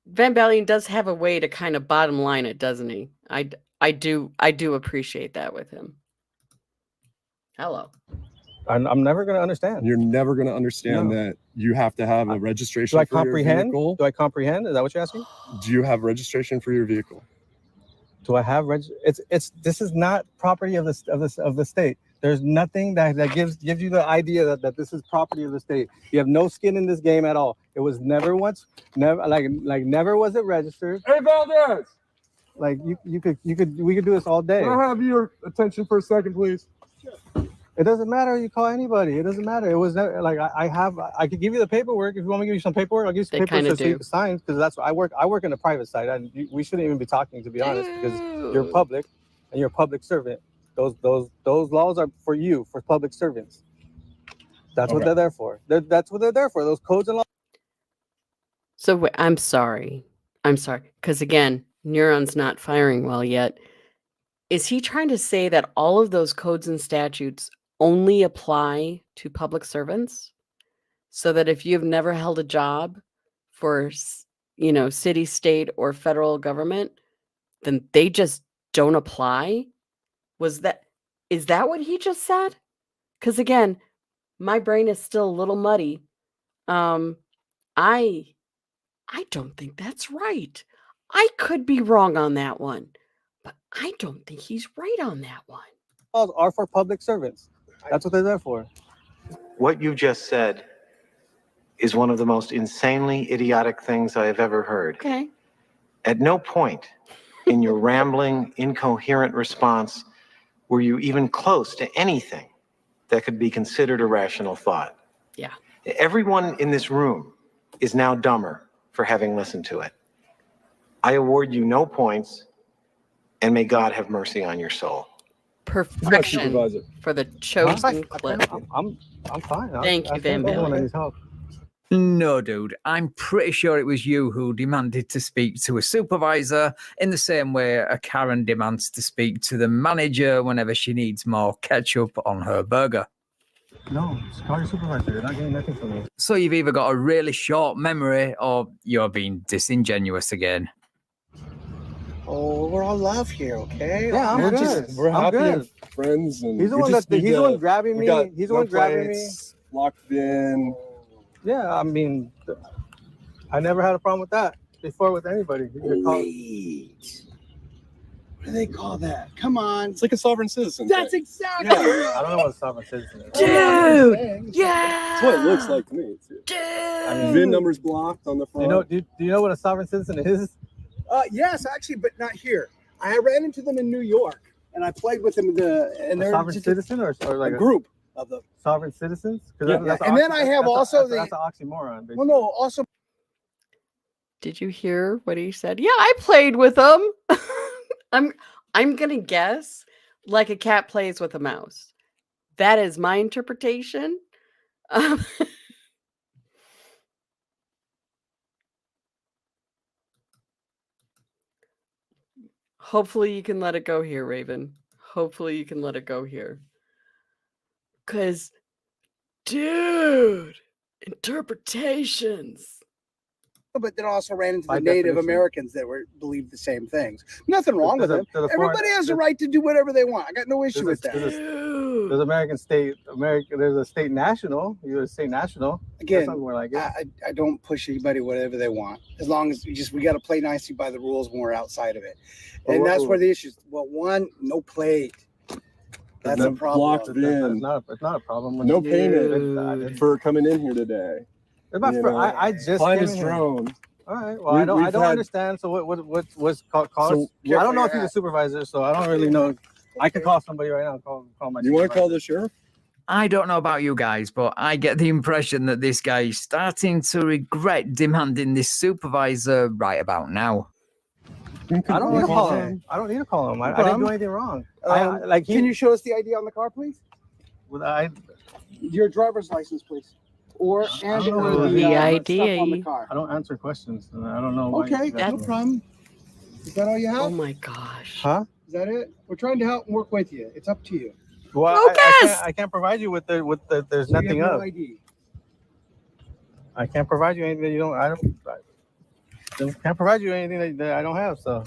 Van Balen does have a way to kind of bottom line it, doesn't he? I do appreciate that with him. Hello. I'm never going to understand. You're never going to understand No. that you have to have a registration Do I for your comprehend? vehicle. Do I comprehend? Is that what you're asking? Do you have registration for your vehicle? Do I have It's this is not property of the state. There's nothing that gives you the idea that this is property of the state. You have no skin in this game at all. It was never never was it registered. Hey, Valdez! Like we could do this all day. Can I have your attention for a second, please? It doesn't matter. You call anybody. It doesn't matter. It was never, like I could give you the paperwork if you want me to give you some paperwork. I'll give you some They paperwork kinda so you do. can sign because that's what I work. I work in the private side, and we shouldn't even be talking, to be honest, because you're Dude. public and you're a public servant. Those laws are for you, for public servants. That's what Okay. they're there for. That's what they're there for. Those codes and laws. So I'm sorry, because again, Neuron's not firing well yet. Is he trying to say that all of those codes and statutes only apply to public servants? So that if you've never held a job for, city, state, or federal government, then they just don't apply? Is that what he just said? Because again, my brain is still a little muddy. I don't think that's right. I could be wrong on that one, but I don't think he's right on that one. Are for public servants. That's what they're there for. What you just said is one of the most insanely idiotic things I have ever heard. Okay. At no point in your rambling, incoherent response were you even close to anything that could be considered a rational thought. Yeah. Everyone in this room is now dumber for having listened to it. I award you no points, and may God have mercy on your soul. Perfection Supervisor. for the chosen I clip. think I'm fine. Thank you, I Van think everyone Baalen. needs help. No, dude, I'm pretty sure it was you who demanded to speak to a supervisor in the same way a Karen demands to speak to the manager whenever she needs more ketchup on her burger. No, just call your supervisor. You're not getting nothing from me. So you've either got a really short memory or you're being disingenuous again. Oh, we're all love here, okay? Yeah, I'm We're good. just we're I'm happy good. and friends, and He's the we one just that need he's the to- one grabbing we me. got He's the one no grabbing me. plates, locked in. Yeah, I mean, I never had a problem with that before with anybody. You could call- Wait. What do they call that? Come on. It's like a sovereign citizen. That's thing. exactly Yeah. I don't know what a sovereign citizen is. Dude! Yeah! That's what it looks like to me too. Dude! VIN numbers blocked on the front. Do you know what a sovereign citizen is? Yes, actually, but not here. I ran into them in New York, and I played with them. And A they're sovereign just citizen or a like a group of them. sovereign citizens? 'Cause Yeah. that's And then I have also that's an oxymoron. Well, no, also Did you hear what he said? Yeah, I played with them. I'm gonna guess like a cat plays with a mouse. That is my interpretation. Um, Hopefully you can let it go here, Raven. Hopefully you can let it go here. Cause, dude, interpretations. but then also ran into By the Native definition. Americans that believed the same things. Nothing wrong with There's them. a- there's a foreign- Everybody has the there's- right to do whatever they want. I got no issue with there's that. a- Dude. There's there's a state national. You're a state national. Again, Somewhere like it. I don't push anybody whatever they want, as long as we got to play nicely by the rules when we're outside of it. But And what that's rule? where the issues. Well, one, no plate. That's a then problem. blocked It's VIN. not a problem. when No you- payment It's for coming in here today. not you for- know, I just Flying came his in here. drone. All right. Well, I don't We've had- understand. So what's called? So, I don't know if he's a supervisor, so I don't really know. I could call somebody right now. Call my. You want to call supervisor. the sheriff? I don't know about you guys, but I get the impression that this guy is starting to regret demanding this supervisor right about now. I don't need to call Okay. him. I don't need to call him. I didn't problem. do anything wrong. Can you show us the ID on the car, please? I Your driver's license, please. Or and don't or know the, the stuff ID. on the car. I don't answer questions. And I don't know. why Okay, you guys no do it. problem. Is that all you Oh have? my gosh. Huh? Is that it? We're trying to help and work with you. It's up to you. Well, Lucas! I can't provide you with the there's So you nothing have of. no ID. I can't provide you anything that you don't. I can't provide you anything that I don't have. So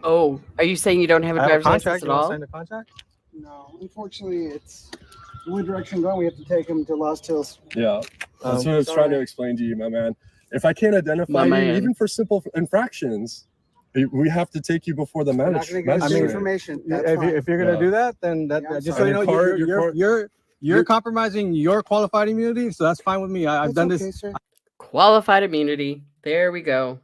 Oh, are you saying you don't have a I have a driver's license contract. at You want to all? sign the contract? No, unfortunately, it's the only direction going. We have to take him to Lost Hills. Yeah. That's what I was sorry. trying to explain to you, my man. If I can't identify My you, man. even for simple infractions, we have to take you before the We're not going to give us I the mean, information. That's fine. If you're gonna Yeah. do that, then that Yeah, I'm just sorry. so you know, Your car- you're your- compromising your qualified immunity. So that's fine with me. I've That's done okay, this. sir. Qualified immunity. There we go.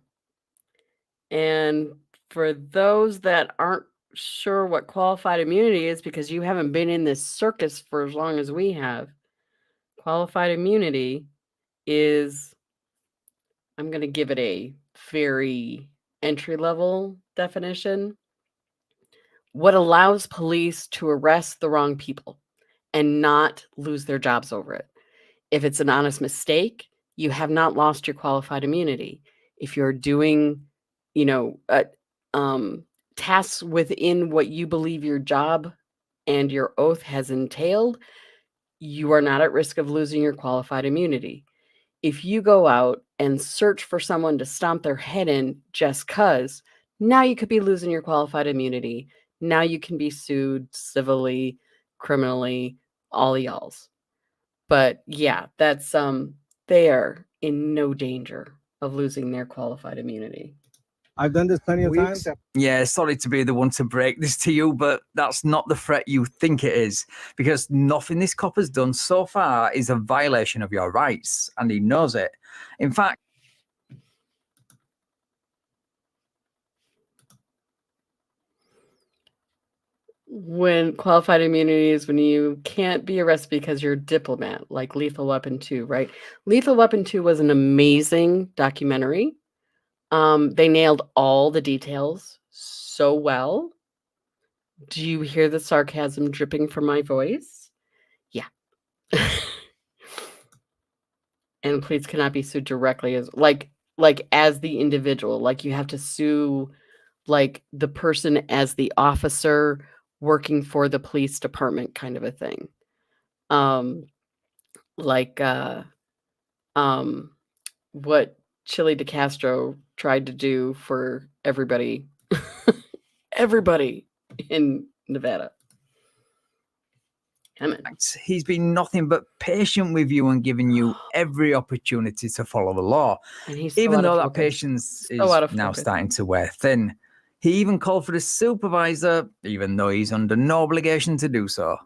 And for those that aren't sure what qualified immunity is, because you haven't been in this circus for as long as we have, qualified immunity is, I'm going to give it a very entry level definition. What allows police to arrest the wrong people and not lose their jobs over it. If it's an honest mistake, you have not lost your qualified immunity. If you're doing, tasks within what you believe your job and your oath has entailed, you are not at risk of losing your qualified immunity. If you go out and search for someone to stomp their head in just cause, now you could be losing your qualified immunity. Now you can be sued civilly, criminally, all y'alls. But yeah, that's they are in no danger of losing their qualified immunity. I've done this plenty of We times. accept. Yeah, sorry to be the one to break this to you, but that's not the threat you think it is, because nothing this cop has done so far is a violation of your rights, and he knows it. In fact, when qualified immunity is when you can't be arrested because you're a diplomat, like Lethal Weapon 2, right? Lethal Weapon 2 was an amazing documentary. They nailed all the details so well. Do you hear the sarcasm dripping from my voice? Yeah. And police cannot be sued directly as as the individual. Like, you have to sue like the person as the officer working for the police department, kind of a thing. Like what Chili DeCastro tried to do for everybody everybody in Nevada. Emmett. He's been nothing but patient with you and giving you every opportunity to follow the law. And he's so Even out of though that focus. patience So out is of now focus. starting to wear thin. He even called for the supervisor, even though he's under no obligation to do so.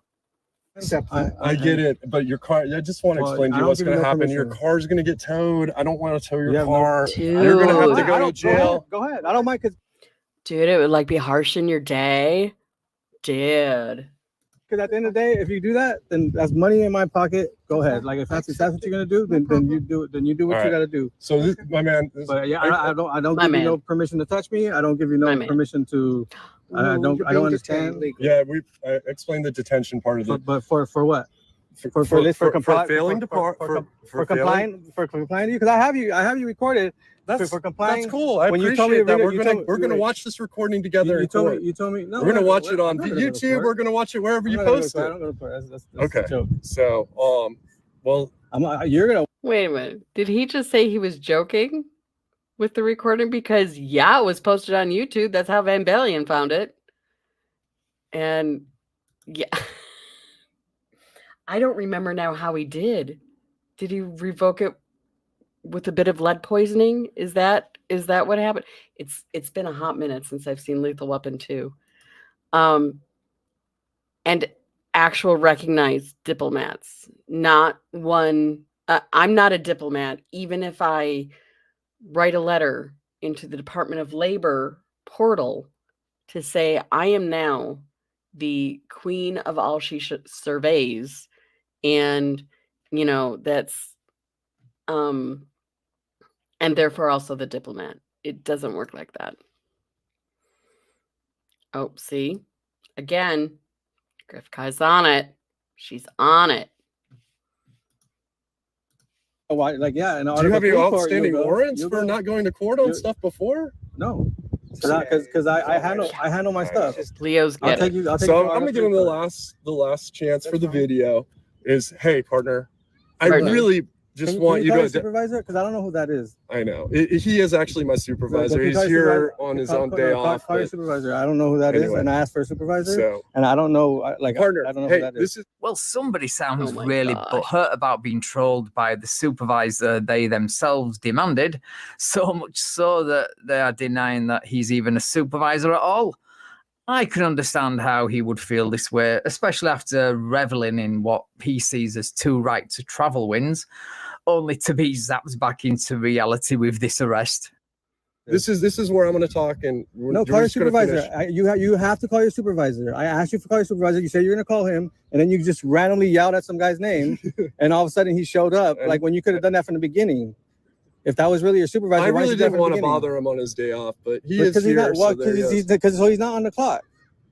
I get it, but your car, I just want to Well, explain to I you don't what's give going you to no happen. Your permission. car's going to get towed. I don't want to tow You your have no- car. Dude. You're going to have to I go to don't- jail. Go ahead. I don't mind because Dude, it would like be harsh in your day. Dude. at the end of the day, if you do that, then that's money in my pocket. Go ahead. Like if that's what you're gonna do, then you do it. Then you do what All you right. got to do. So, this, my man, But yeah, I don't My give you man. no permission to touch me. I don't give you My no man. permission to. I don't understand. yeah, we explained the detention part of it. But for what? For failing to par, for complying because I have you recorded. That's complying. That's cool. I when you told me appreciate that. to read it, We're gonna watch this recording together. You told me. No, we're gonna I'm watch it on I'm not gonna go to YouTube. court. We're gonna watch it wherever I'm you not gonna go post to court. it. I'm gonna go to court. That's Okay. a joke. So, well, You're gonna. Wait a minute. Did he just say he was joking with the recording? Because yeah, it was posted on YouTube. That's how Van Balian found it. And yeah. I don't remember now how he did. Did he revoke it with a bit of lead poisoning? Is that what happened? It's been a hot minute since I've seen Lethal Weapon 2. And actual recognized diplomats, not one. I'm not a diplomat, even if I write a letter into the Department of Labor portal to say I am now the queen of all she surveys, and that's and therefore also the diplomat. It doesn't work like that. Oh, see, again, Grifka's on it. She's on it. Why? Like yeah. do you have any outstanding warrants for not going to court on you- stuff before? No, because I handle my stuff. Leo's I'll get take it. you. I'll take So you I'm gonna give him the last chance for the video. Is hey partner, I Partner. really just want you call to. your supervisor because I don't know who that is. I know he is actually my supervisor. Can you He's call your here supervisor? on his Call- own call- day call- off. Call your but- supervisor. I don't know who that is, Anyway. and I asked for a supervisor, So and I don't know. partner, I don't know hey, who that is. this is Well, somebody sounds Oh my really gosh. butthurt about being trolled by the supervisor they themselves demanded, so much so that they are denying that he's even a supervisor at all. I can understand how he would feel this way, especially after reveling in what he sees as 2 right to travel wins, only to be zapped back into reality with this arrest. this is where I'm going to talk and No, we're call your just gonna supervisor. finish. You have to call your supervisor. I asked you to call your supervisor. You said you're gonna call him, and then you just randomly yelled at some guy's name, and all of a sudden he showed up. And- Like when you could have done that from the beginning. If that was really your supervisor, I why really didn't you do that didn't from the want to beginning? bother him on his day off, but he is Because he's here. not. Well, so there he is. because he's not on the clock.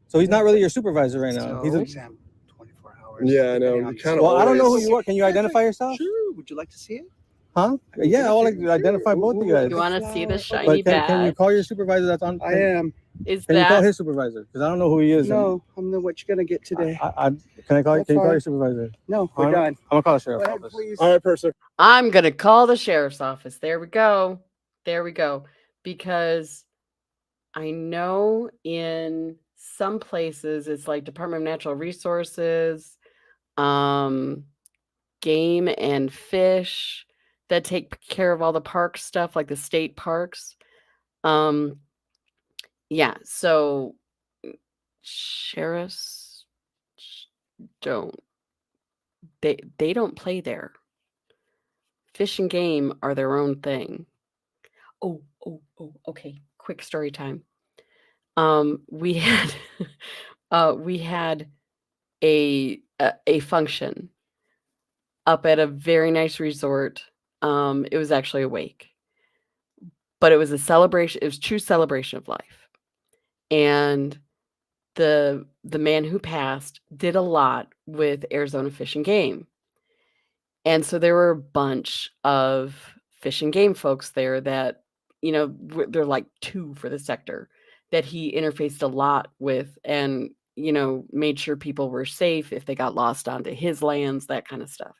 So he's not really your supervisor right now. He's a, exam 24 hours. Yeah, I know. depending You on kinda well, I don't know who always- you are. Can you identify yourself? Sure. Would you like to see it? Huh? Yeah, I want to identify both of you guys. You want to see the shiny But can you badge? call your supervisor that's on? I am. Is Can you call that his supervisor? Because I don't know who he is. No, I'm the what you're gonna get today. Can I call? That's Can you call fine. your supervisor? No, we're I'm done. gonna call the Go sheriff's ahead, office. please. All right, person. I'm going to call the sheriff's office. There we go. There we go. Because I know in some places it's like Department of Natural Resources, Game and Fish that take care of all the park stuff, like the state parks. Yeah, so sheriffs don't they don't play there. Fish and Game are their own thing. Oh, okay. Quick story time. We had we had a function up at a very nice resort. It was actually a wake, but it was a celebration. It was true celebration of life. And the man who passed did a lot with Arizona Fish and Game. And so there were a bunch of fish and game folks there that, they're like 2 for the sector that he interfaced a lot with and, made sure people were safe if they got lost onto his lands, that kind of stuff.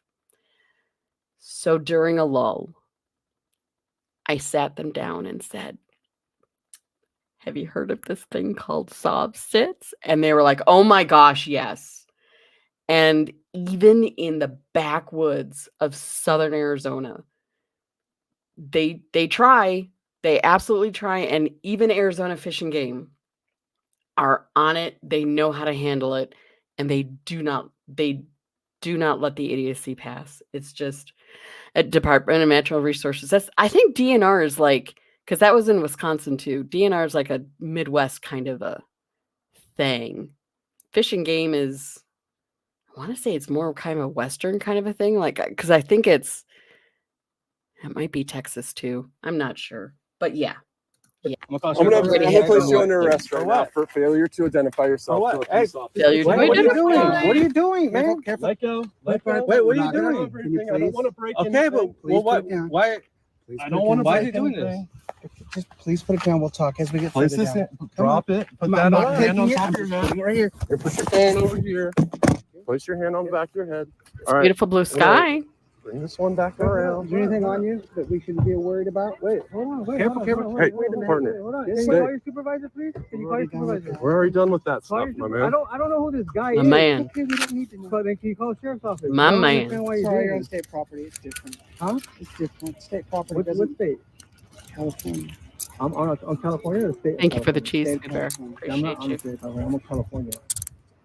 So during a lull, I sat them down and said, "Have you heard of this thing called Sob Sits?" And they were like, "Oh my gosh, yes." And even in the backwoods of southern Arizona, they try. They absolutely try. And even Arizona Fish and Game are on it. They know how to handle it, and they do not let the idiocy pass. It's just a Department of Natural Resources. I think DNR is like, because that was in Wisconsin too. DNR is like a Midwest kind of a thing. Fish and Game is, I want to say it's more kind of a Western kind of a thing. Like, because I think it might be Texas too. I'm not sure, but yeah. I'm gonna place you under arrest For right now what? for failure to identify yourself. For to a what? police Hey, officer. Failure to What are you identify. doing? What are you doing, man? Careful. Let go. Let go. Wait, what are you Knock it doing? over. Can you Everything. I don't please? want to break Okay, anything. but Please why? put it down. Why? Please I put don't it want to down. Why is break he doing anything. Just please put it down. We'll talk as we get Place further this down. in. Drop it. Put I'm that not on. Hand taking on it. top I'm of your just neck. putting it right here. Here, put your phone over here. Place your hand on the back of your head. All right. Beautiful blue sky. Bring this one back around. Is there anything on you that we should be worried about? Wait, hold on. Wait, Careful, hold on, careful. hold on, Hey, wait a minute. partner. Hold on. Can Can you you call call your supervisor, please? Can you call your supervisor? We're already done with that Call stuff, your my super- man. I don't know who this guy My is. man. Okay, we don't need to know. But then can you call the sheriff's office? My I don't man. understand why you're Sorry, doing you're on this. state property. It's different. Huh? It's different. State property What doesn't. state? California. I'm on California or the state of Thank you for the California? cheese, State of Bear. California. Yeah, I'm not Appreciate on the you. state of California. I'm on California.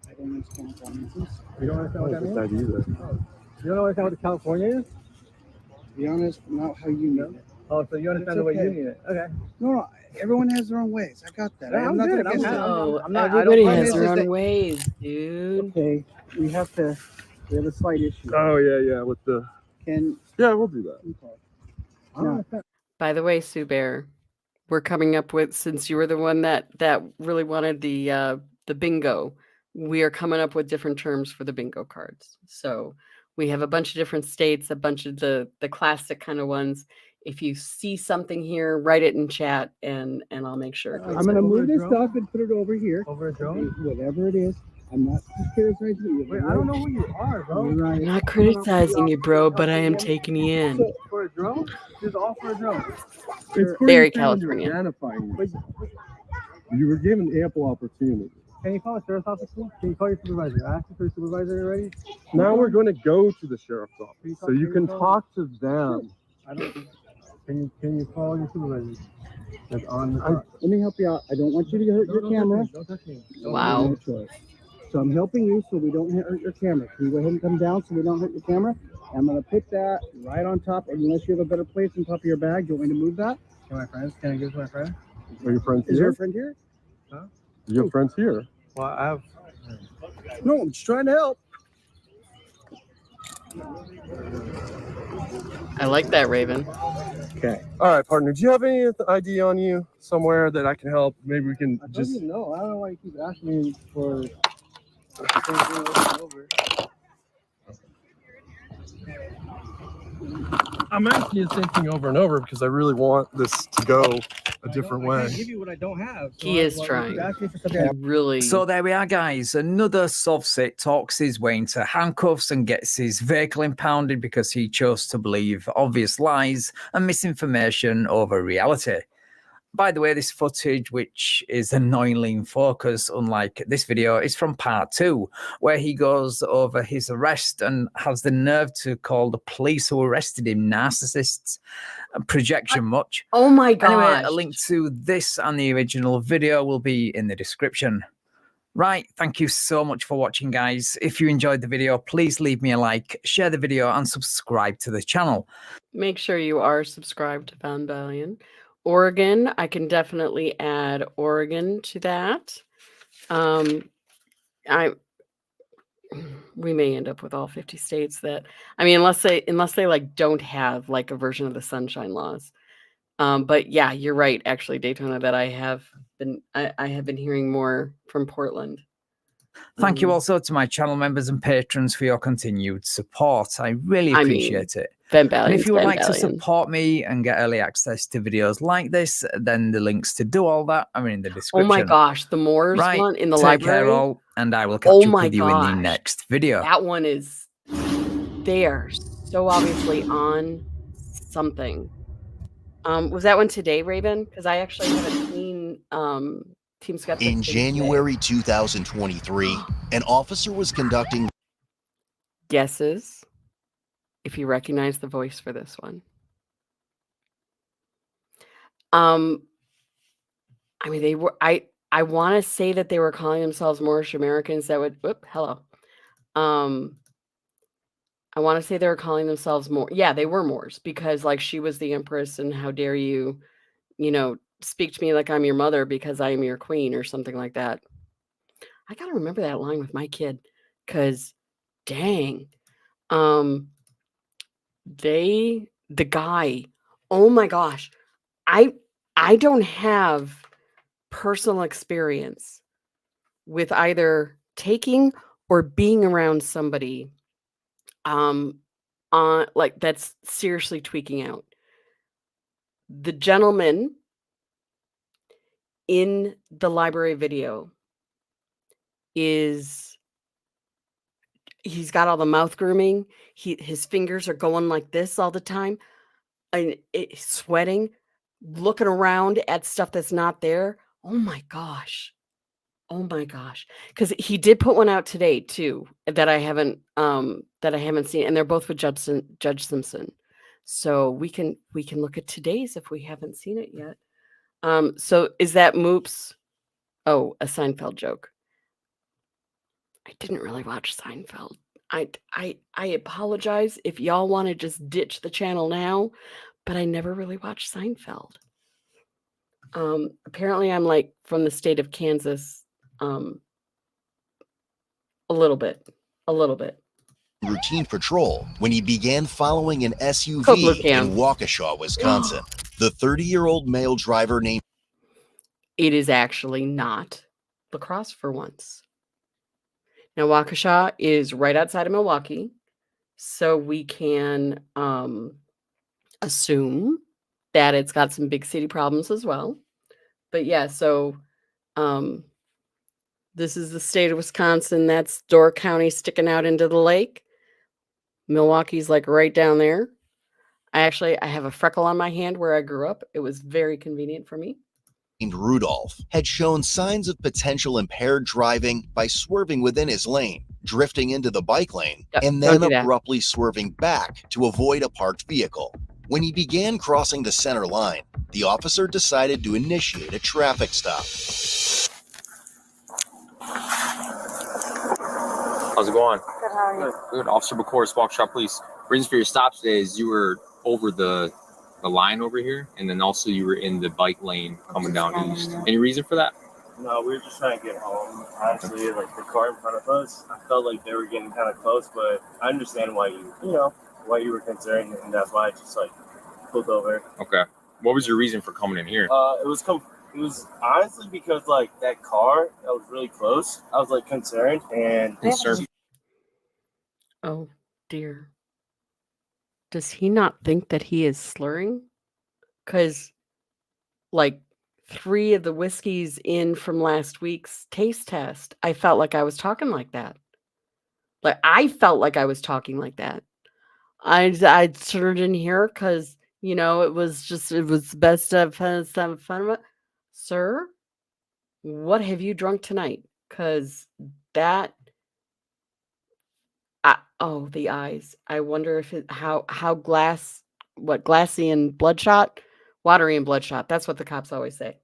I don't understand what that means. You don't understand what that means? That either. You don't understand what the California is? To be honest, not how you mean it. Oh, so you understand the way you okay. mean it? Okay. No, everyone has their own ways. I got that. Yeah, I'm nothing good. I'm against good. that. No, I'm not- I don't everybody mind has it. their It's just own that- ways, dude. Okay, we have a slight issue. Oh yeah. With the Can we'll do that. I don't understand. By the way, Sue Bear, we're coming up with, since you were the one that really wanted the bingo, we are coming up with different terms for the bingo cards. So we have a bunch of different states, a bunch of the classic kind of ones. If you see something here, write it in chat, and I'll make sure. it goes I'm gonna in. Over move a this drone? stuff and put it over here. Over a drone? Whatever it is, I'm not criticizing you. Wait, I don't know who you are, bro. You're right. I'm not criticizing you, bro, but I am taking you in. So, for a drone? This is all for a drone. It's pretty Very fair when you're California. identifying yourself. You were given ample opportunity. Can you call the sheriff's office, please? Can you call your supervisor? Ask for your supervisor already? Now we're going to go to the sheriff's Can you office talk so you to can your talk to them. I don't. Can you call your supervisor? That's on the. Let me help you out. I don't want you to hurt your camera. Don't touch me. Wow. No choice. So I'm helping you so we don't hurt your camera. Can you go ahead and come down so we don't hurt your camera? I'm gonna put that right on top, unless you have a better place on top of your bag. Do you want me to move that? Can my friends? Can I give it to my friend? Are your friends Is there here? a friend here? You have friends here. Well, I have. No, I'm just trying to help. I like that, Raven. Okay. All right, partner. Do you have any ID on you somewhere that I can help? Maybe we can I don't just. even know. I don't know why you keep asking me for. I'm asking you the same thing over and over because I really want this to go a different I way. can't give you what I don't have. He is trying. Asking for something. I really. So there we are, guys. Another Sovsit talks his way into handcuffs and gets his vehicle impounded because he chose to believe obvious lies and misinformation over reality. By the way, this footage, which is annoyingly in focus, unlike this video, is from part 2, where he goes over his arrest and has the nerve to call the police who arrested him narcissists. Projection much. Oh my Anyway, gosh. a link to this and the original video will be in the description. Right, thank you so much for watching, guys. If you enjoyed the video, please leave me a like, share the video, and subscribe to the channel. Make sure you are subscribed to Van Valiant. Oregon, I can definitely add Oregon to that. we may end up with all 50 states that, I mean, unless they like don't have like a version of the sunshine laws. But yeah, you're right, actually, Daytona, that I have been hearing more from Portland. Thank you Um, also to my channel members and patrons for your continued support. I really I mean, appreciate it. Van And Ballion, if you would like to Van Ballion. support me and get early access to videos like this, then the links to do all that are in the Oh description. my gosh, the Moors Right, one in the take care library. all, and I will catch Oh up my with you in the gosh, next video. that one is, they are so obviously on something. Was that one today, Raven? Because I actually haven't seen Team Skeptic In thing today. January 2023, an officer was conducting Guesses if you recognize the voice for this one. I mean, they were. I want to say that they were calling themselves Moorish Americans. That would. Whoop. Hello. I want to say they were calling themselves more. Yeah, they were Moors because like she was the empress, and how dare you, speak to me like I'm your mother because I am your queen or something like that. I gotta remember that line with my kid, cause dang, the guy. Oh my gosh, I don't have personal experience with either taking or being around somebody on like that's seriously tweaking out. The gentleman in the library video he's got all the mouth grooming. His fingers are going like this all the time and sweating, looking around at stuff that's not there. Oh my gosh. Because he did put one out today too that I haven't seen, and they're both with Judge Simpson. So we can look at today's if we haven't seen it yet. So is that Moops? Oh, a Seinfeld joke. I didn't really watch Seinfeld. I apologize if y'all want to just ditch the channel now, but I never really watched Seinfeld. Apparently I'm like from the state of Kansas. A little bit. routine patrol when he began following an Code Blue SUV Cam. in Waukesha, Wisconsin. The 30-year-old male driver named It is actually not La Crosse for once. Now, Waukesha is right outside of Milwaukee, so we can assume that it's got some big city problems as well. But yeah, so this is the state of Wisconsin. That's Door County sticking out into the lake. Milwaukee's like right down there. I have a freckle on my hand where I grew up. It was very convenient for me. Rudolph had shown signs of potential impaired driving by swerving within his lane, drifting into the bike lane, and Don't then do that. abruptly swerving back to avoid a parked vehicle. When he began crossing the center line, the officer decided to initiate a traffic stop. How's it going? Good, how are you? Good. Officer Bacoris, Waukesha Police. Reason for your stop today is you were over the line over here, and then also you were in the bike lane coming down east. Any reason for that? No, we were just trying to get home. Honestly, like the car in front of us, I felt like they were getting kind of close, but I understand why you were concerned, and that's why I just like pulled over. Okay. What was your reason for coming in here? It was honestly because like that car that was really close. I was like concerned and Concerned. Oh dear. Does he not think that he is slurring? Because like 3 of the whiskeys in from last week's taste test, I felt like I was talking like that. Like I felt like I was talking like that. I sort of didn't hear because it was best of fun. Sir, what have you drunk tonight? Because that. The eyes. I wonder if how glassy and bloodshot, watery and bloodshot. That's what the cops always say.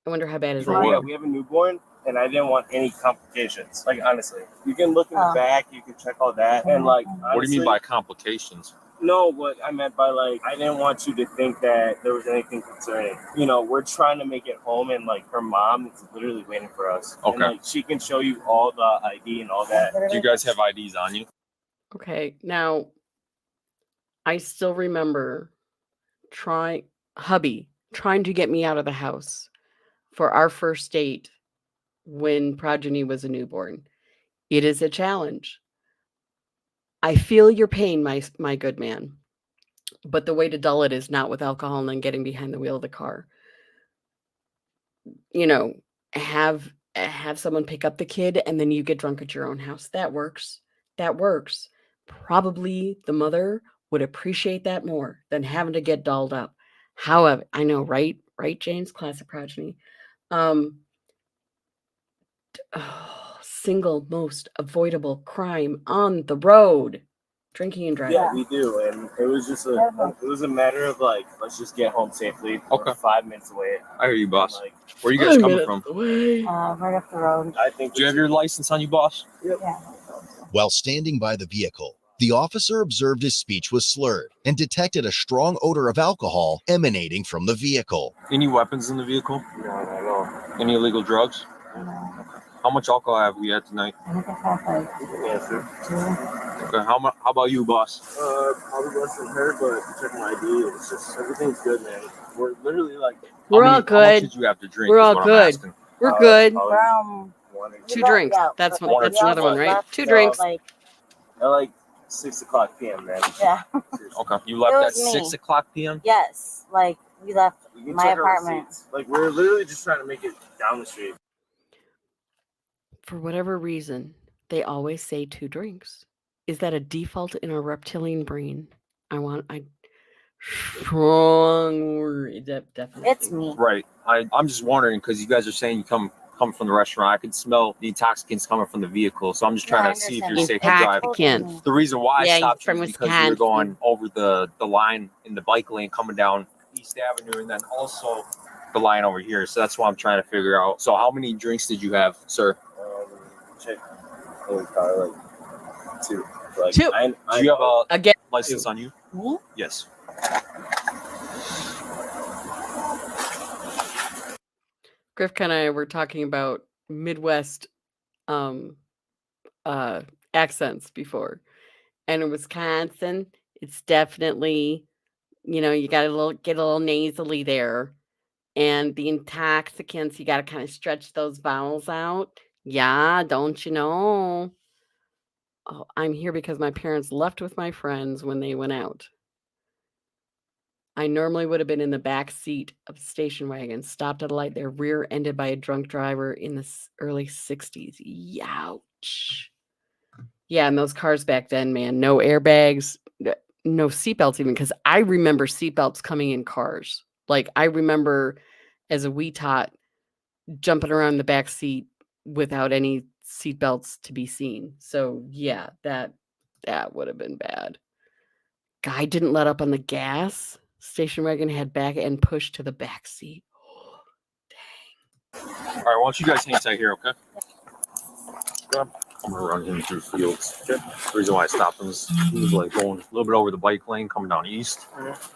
I wonder how bad is For that? what? yeah, we have a newborn, and I didn't want any complications. Like honestly, you can look in the back, you can check all that, and like honestly, What do you mean by complications? No, what I meant by like, I didn't want you to think that there was anything concerning. You know, we're trying to make it home, and like her mom is literally waiting for us. Okay. And, like, she can show you all the ID and all that. Do you guys have IDs on you? Okay, now I still remember hubby trying to get me out of the house for our first date when Progeny was a newborn. It is a challenge. I feel your pain, my good man. But the way to dull it is not with alcohol and then getting behind the wheel of the car. You know, have someone pick up the kid and then you get drunk at your own house. That works. That works. Probably the mother would appreciate that more than having to get dolled up. However, I know, right? Right, James? Classic Progeny. Single most avoidable crime on the road. Drinking and driving. Yeah, we do, and it was just a matter of like, let's just get home safely. Okay. We're 5 minutes away. I hear you, boss. Like, Where are you guys 5 coming minutes from? away. Right up the road. I think. Do you have your license on you, boss? Yeah. While standing by the vehicle, the officer observed his speech was slurred and detected a strong odor of alcohol emanating from the vehicle. Any weapons in the vehicle? No. Any illegal drugs? How much alcohol have we had tonight? I think I have like Answer. 2. Okay. How about you, boss? Probably less than her, but check my ID. It's just everything's good, man. We're literally like. We're all How much good. did you have to drink? We're is all what I'm good. asking. We're good. From Two drinks. That's but that's we another one, right? left 2 till, drinks. Like, At like 6:00 p.m., man. yeah. Okay. You It left at was me. 6:00 p.m. Yes. Like we left You can my check our apartment. receipts. Like, we're literally just trying to make it down the street. For whatever reason, they always say 2 drinks. Is that a default in our reptilian brain? I strong word. Definitely. It's me. Right. I'm just wondering because you guys are saying you come from the restaurant. I could smell the intoxicants coming from the vehicle, so I'm just Yeah, trying I to see if you're understand. safe to drive. Intoxicant. The reason why Yeah, I he's stopped you from is because you were Wisconsin. going over the line in the bike lane coming down East Avenue, and then also the line over here. So that's what I'm trying to figure out. So how many drinks did you have, sir? Check. Holy car, like 2. Like, 2. Do you have a Again. license on you? Me? Yes. Griff and I were talking about Midwest accents before. And in Wisconsin, it's definitely, you got get a little nasally there. And the intoxicants, you got to kind of stretch those vowels out. Yeah, don't you know? Oh, I'm here because my parents left with my friends when they went out. I normally would have been in the back seat of a station wagon, stopped at a light. They're rear-ended by a drunk driver in the early 60s. Youch. Yeah, and those cars back then, man, no airbags, no seatbelts even, because I remember seatbelts coming in cars. Like, I remember as a wee tot jumping around the back seat without any seatbelts to be seen. So, yeah, that would have been bad. Guy didn't let up on the gas. Station wagon had back end pushed to the back seat. Oh, dang. All right, why don't you guys hang tight here, okay? I'm gonna run him through fields. Okay. The reason why I stopped him is he was like going a little bit over the bike lane coming down east,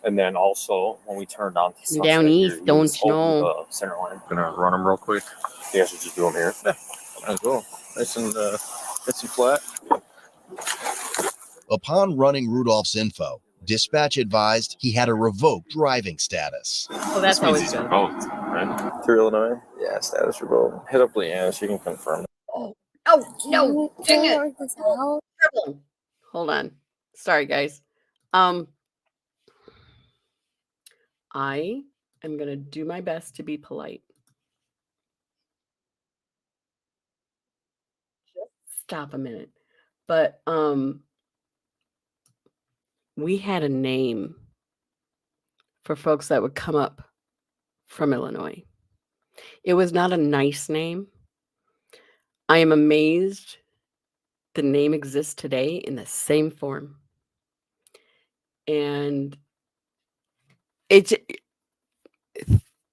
and then also when we turned down to Sunset Down here, east, he don't was you over know? the center line. Gonna run him real quick. Yeah, I should just do him here. Yeah, might as well. Nice and flat. Upon running Rudolph's info, dispatch advised he had a revoked driving status. Oh, that's always he's good. revoked, right? Through Illinois? Yeah, status revoked. Hit up Leanne, she can confirm. Oh, no. Dang it. Trouble. Hold on. Sorry, guys. I am going to do my best to be polite. Just stop a minute. But we had a name for folks that would come up from Illinois. It was not a nice name. I am amazed the name exists today in the same form. And it's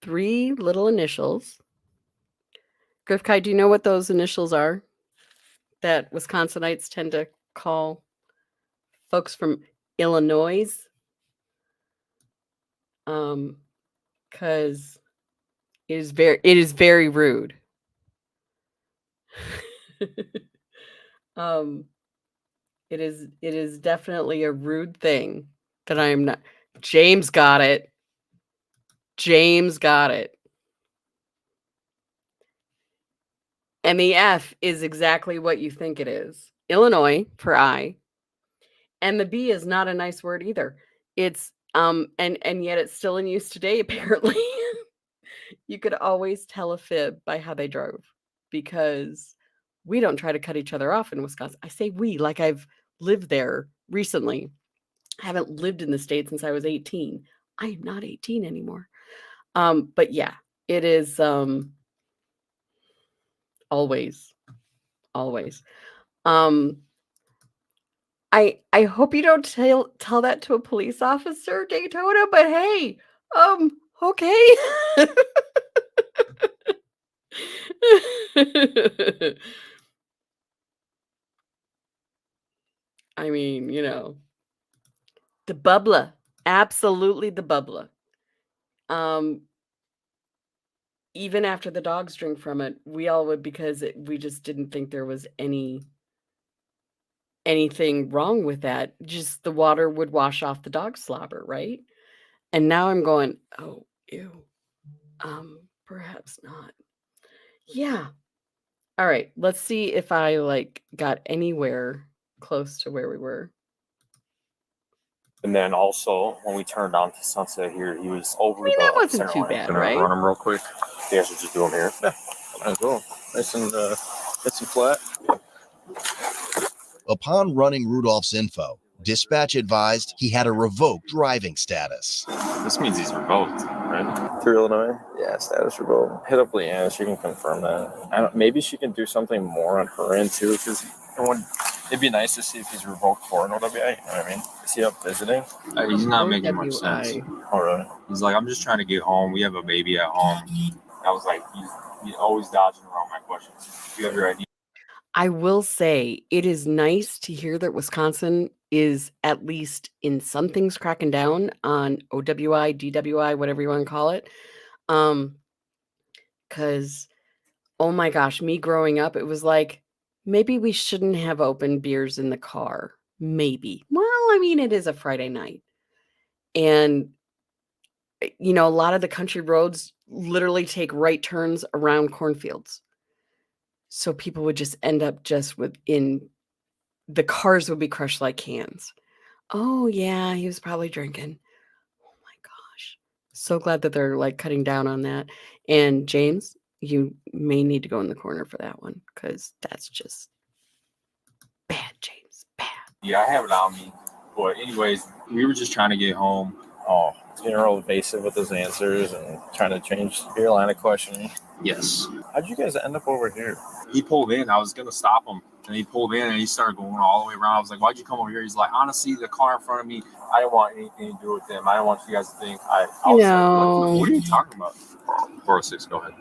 3 little initials. Griff Kai, do you know what those initials are that Wisconsinites tend to call folks from Illinois, because it is very rude. It is definitely a rude thing that I am not. James got it. James got it. And the F is exactly what you think it is. Illinois for I. And the B is not a nice word either. It's and yet it's still in use today, apparently. You could always tell a fib by how they drove, because we don't try to cut each other off in Wisconsin. I say we like I've lived there recently. I haven't lived in the state since I was 18. I am not 18 anymore. But yeah, it is always. I hope you don't tell that to a police officer, Daytona, but hey, okay. I mean, the bubbler, absolutely the bubbler. Even after the dogs drink from it, we all would, because we just didn't think there was anything wrong with that. Just the water would wash off the dog slobber, right? And now I'm going, oh, ew. Perhaps not. Yeah. All right. Let's see if I got anywhere close to where we were. And then also when we turned on to Sunset here, he was over that wasn't center too line. bad, Can I right? run him real quick? You guys should just do him here. Yeah, might as well. Nice and flat. Upon running Rudolph's info, dispatch advised he had a revoked driving status. This means he's revoked, right? Through Illinois? Yeah, status revoked. Hit up Leanna, she can confirm that. Maybe she can do something more on her end too, because it'd be nice to see if he's revoked for an OWI. You know what I mean? Is he up visiting? He's not making much sense. All right. He's like, I'm just trying to get home. We have a baby at home. I was like, he's always dodging around my questions. Do you have your ID? I will say it is nice to hear that Wisconsin is at least in some things cracking down on OWI, DWI, whatever you want to call it. Because, oh my gosh, me growing up, it was like, maybe we shouldn't have open beers in the car. Maybe. Well, I mean, it is a Friday night. And, a lot of the country roads literally take right turns around cornfields. So people would just end up the cars would be crushed like cans. Oh yeah, he was probably drinking. Oh my gosh. So glad that they're cutting down on that. And James, you may need to go in the corner for that one, because that's just bad, James. Bad. Yeah, I have it on me. But anyways, we were just trying to get home. Oh, getting real evasive with his answers and trying to change your line of questioning. Yes. How'd you guys end up over here? He pulled in. I was going to stop him. And he pulled in and he started going all the way around. I was like, why'd you come over here? He's like, honestly, the car in front of me, I didn't want anything to do with them. I don't want you guys to think I was like, what are you talking about? 406, go ahead.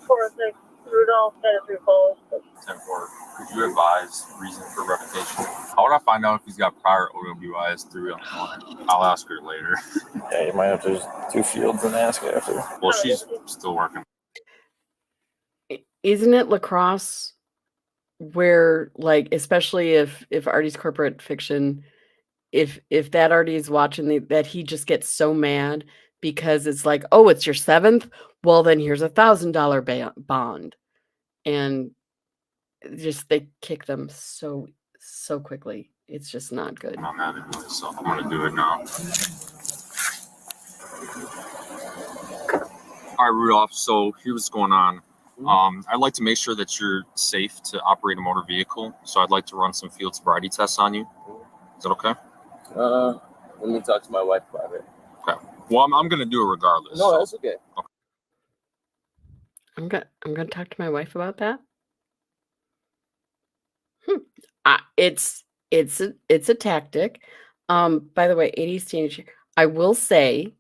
406, Rudolph, status revoked. 10-4. Could you advise reason for revocation? How would I find out if he's got prior OWIs through Illinois? I'll ask her later. Yeah, you might have to just do fields and ask after. Well, she's still working. Isn't it lacrosse where, especially if Artie's corporate fiction, if that Artie is watching that he just gets so mad because it's like, oh, it's your 7th? Well, then here's $1,000 bond. And just they kick them so quickly. It's just not good. I'm not into it, so I'm going to do it now. All right, Rudolph. So here's what's going on. I'd like to make sure that you're safe to operate a motor vehicle. So I'd like to run some field sobriety tests on you. Is that okay? Let me talk to my wife about it. Okay. Well, I'm going to do it regardless. No, that's okay. I'm gonna talk to my wife about that. It's a tactic. By the way, 80s teenager. I will say,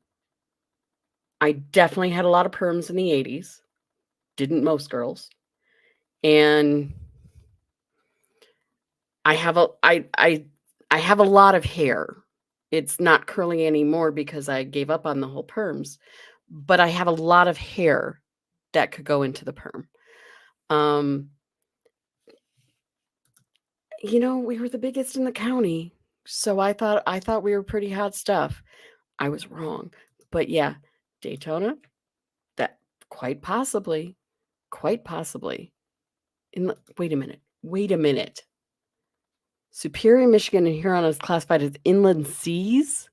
I definitely had a lot of perms in the 80s. Didn't most girls. And I have a lot of hair. It's not curly anymore because I gave up on the whole perms, but I have a lot of hair that could go into the perm. We were the biggest in the county, so I thought we were pretty hot stuff. I was wrong. But yeah, Daytona, that quite possibly. Wait a minute. Superior, Michigan, and Huron is classified as inland seas?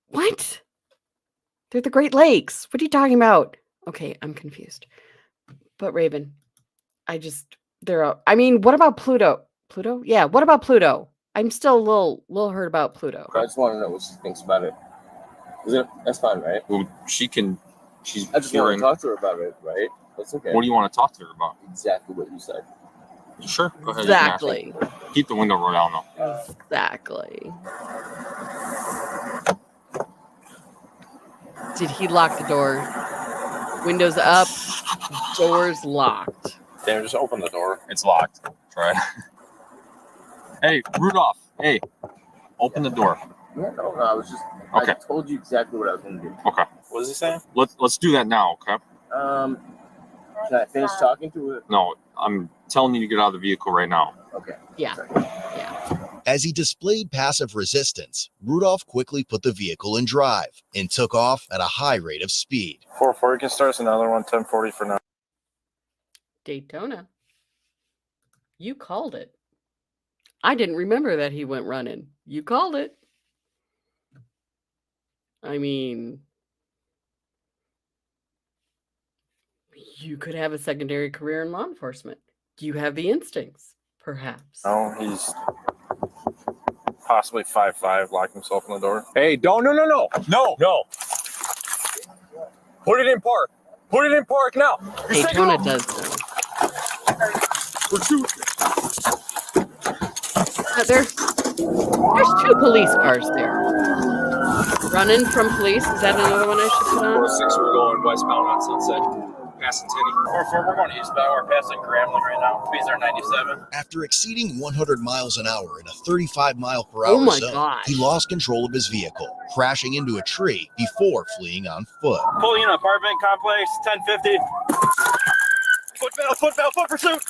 What? They're the Great Lakes. What are you talking about? Okay, I'm confused. But Raven, what about Pluto? Pluto? Yeah, what about Pluto? I'm still a little hurt about Pluto. I just want to know what she thinks about it. That's fine, right? Well, she's I just want to talk to her about it, right? That's okay. What do you want to talk to her about? Exactly what you said. Sure, go ahead. You can ask her. Exactly. Keep the window rolled down though. Exactly. Did he lock the door? Windows up, doors locked. Damn, just open the door. It's locked. Try it. Hey, Rudolph. Hey, open the door. Yeah, no, I was just. Okay. I told you exactly what I was going to do. Okay. What is he saying? Let's do that now, okay? Can I finish talking to her? No, I'm telling you to get out of the vehicle right now. Okay. Yeah. As he displayed passive resistance, Rudolph quickly put the vehicle in drive and took off at a high rate of speed. 440 can start us another one. 1040 for now. Daytona. You called it. I didn't remember that he went running. You called it. I mean, you could have a secondary career in law enforcement. You have the instincts, perhaps. No, he's possibly 5'5", locked himself in the door. Hey, don't, no. Put it in park. Put it in park now. Daytona does know. We're shooting. There's 2 police cars there. Running from police. Is that another one I should put on? 406, we're going westbound on Sunset. Passing Teddy. 4-4, we're going eastbound. We're passing Grambling right now. Speeds are 97. After exceeding 100 miles an hour in a 35 mile per Oh hour my zone, gosh. he lost control of his vehicle, crashing into a tree before fleeing on foot. Pulling in apartment complex, 1050. Foot pursuit.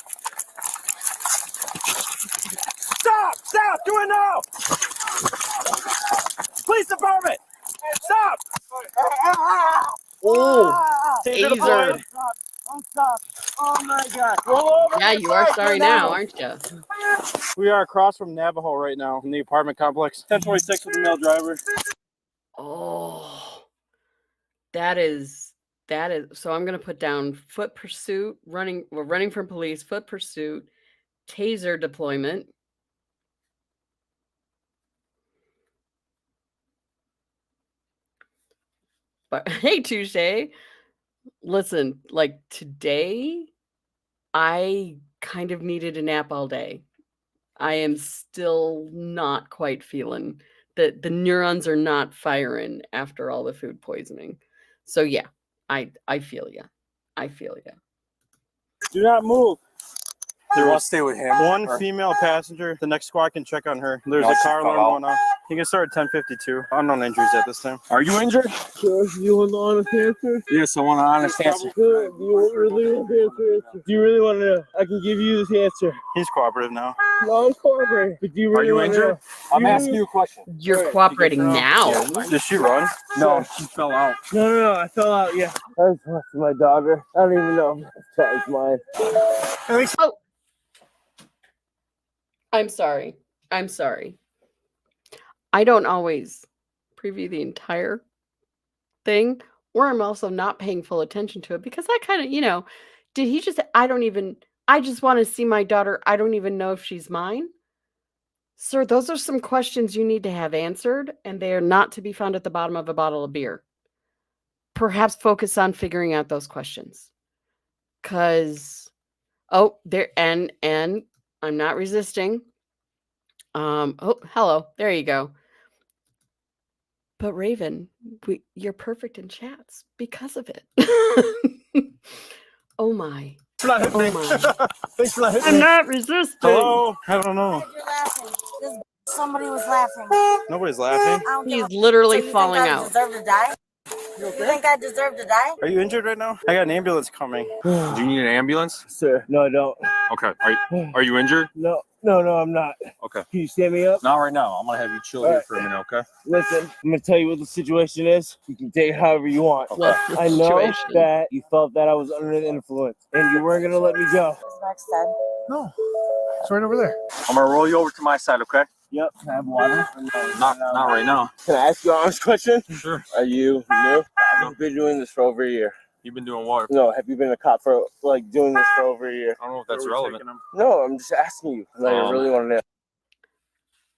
Stop, do it now. Police department, stop. Oh, Taser Taser. deployed. Stop. Oh my God. Roll over. Yeah, you are sorry now, aren't you? We are across from Navajo right now in the apartment complex. 1046 with the male driver. Oh, that is. So I'm going to put down foot pursuit, running from police, foot pursuit, taser deployment. But hey, Touche, listen, like today, I kind of needed a nap all day. I am still not quite feeling the neurons are not firing after all the food poisoning. So yeah, I feel you. Do not move. You want to stay with him? One female passenger. The next squad can check on her. There's No, a she car fell alarm out. going on. You can start at 1052. Unknown injuries at this time. Are you injured? Sure, you want an honest answer? Yes, I want an honest answer. Good. Do you really want the answer? Do you really want to know? I can give you this answer. He's cooperative now. No, I'm cooperating. But do you Are really you want to injured? know? I'm asking you a question. You're Right. cooperating now. Did she run? No, she fell out. No, I fell out, yeah. I was talking to my daughter. I don't even know if that was mine. Oh, I'm sorry. I don't always preview the entire thing, or I'm also not paying full attention to it because I kind of, did he just, I just want to see my daughter. I don't even know if she's mine. Sir, those are some questions you need to have answered, and they are not to be found at the bottom of a bottle of beer. Perhaps focus on figuring out those questions. And I'm not resisting. Hello. There you go. But Raven, you're perfect in chats because of it. Oh my. Thanks for not hitting me. I'm not resisting. Hello? I don't know. Somebody was laughing. Nobody's laughing. He's literally falling out. Deserve to die? You think I deserve to die? Are you injured right now? I got an ambulance coming. Do you need an ambulance? Sir, no, I don't. Okay. Are you injured? No, I'm not. Okay. Can you stand me up? Not right now. I'm gonna have you chill here for a minute, okay? Listen, I'm gonna tell you what the situation is. You can take it however you want. What's the I know situation? that you felt that I was under the influence and you weren't gonna let me go. Next time. No. It's right over there. I'm gonna roll you over to my side, okay? Yep. Can I have water? Not right now. Can I ask you an honest question? Sure. Are you new? I've been doing this for over a year. You've been doing what? No, have you been a cop for like doing this for over a year? I don't know if that's relevant. No, I'm just asking you. Like, I really want to know.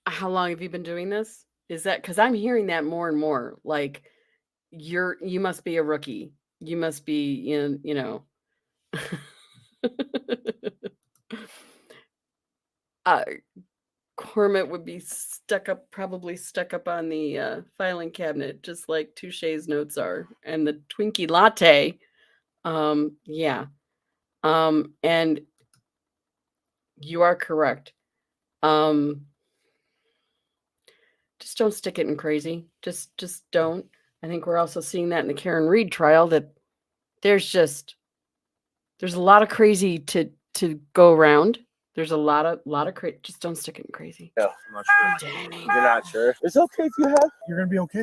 How long have you been doing this? Is that because I'm hearing that more and more? Like you must be a rookie. You must be you know. Cormit would be probably stuck up on the filing cabinet, just like Touche's notes are, and the Twinkie latte. Yeah. And you are correct. Just don't stick it in crazy. Just don't. I think we're also seeing that in the Karen Reed trial, that there's a lot of crazy to go around. There's a lot of crazy. Just don't stick it in crazy. No, I'm not sure. Danny. you're not sure. It's okay if you have. You're going to be okay.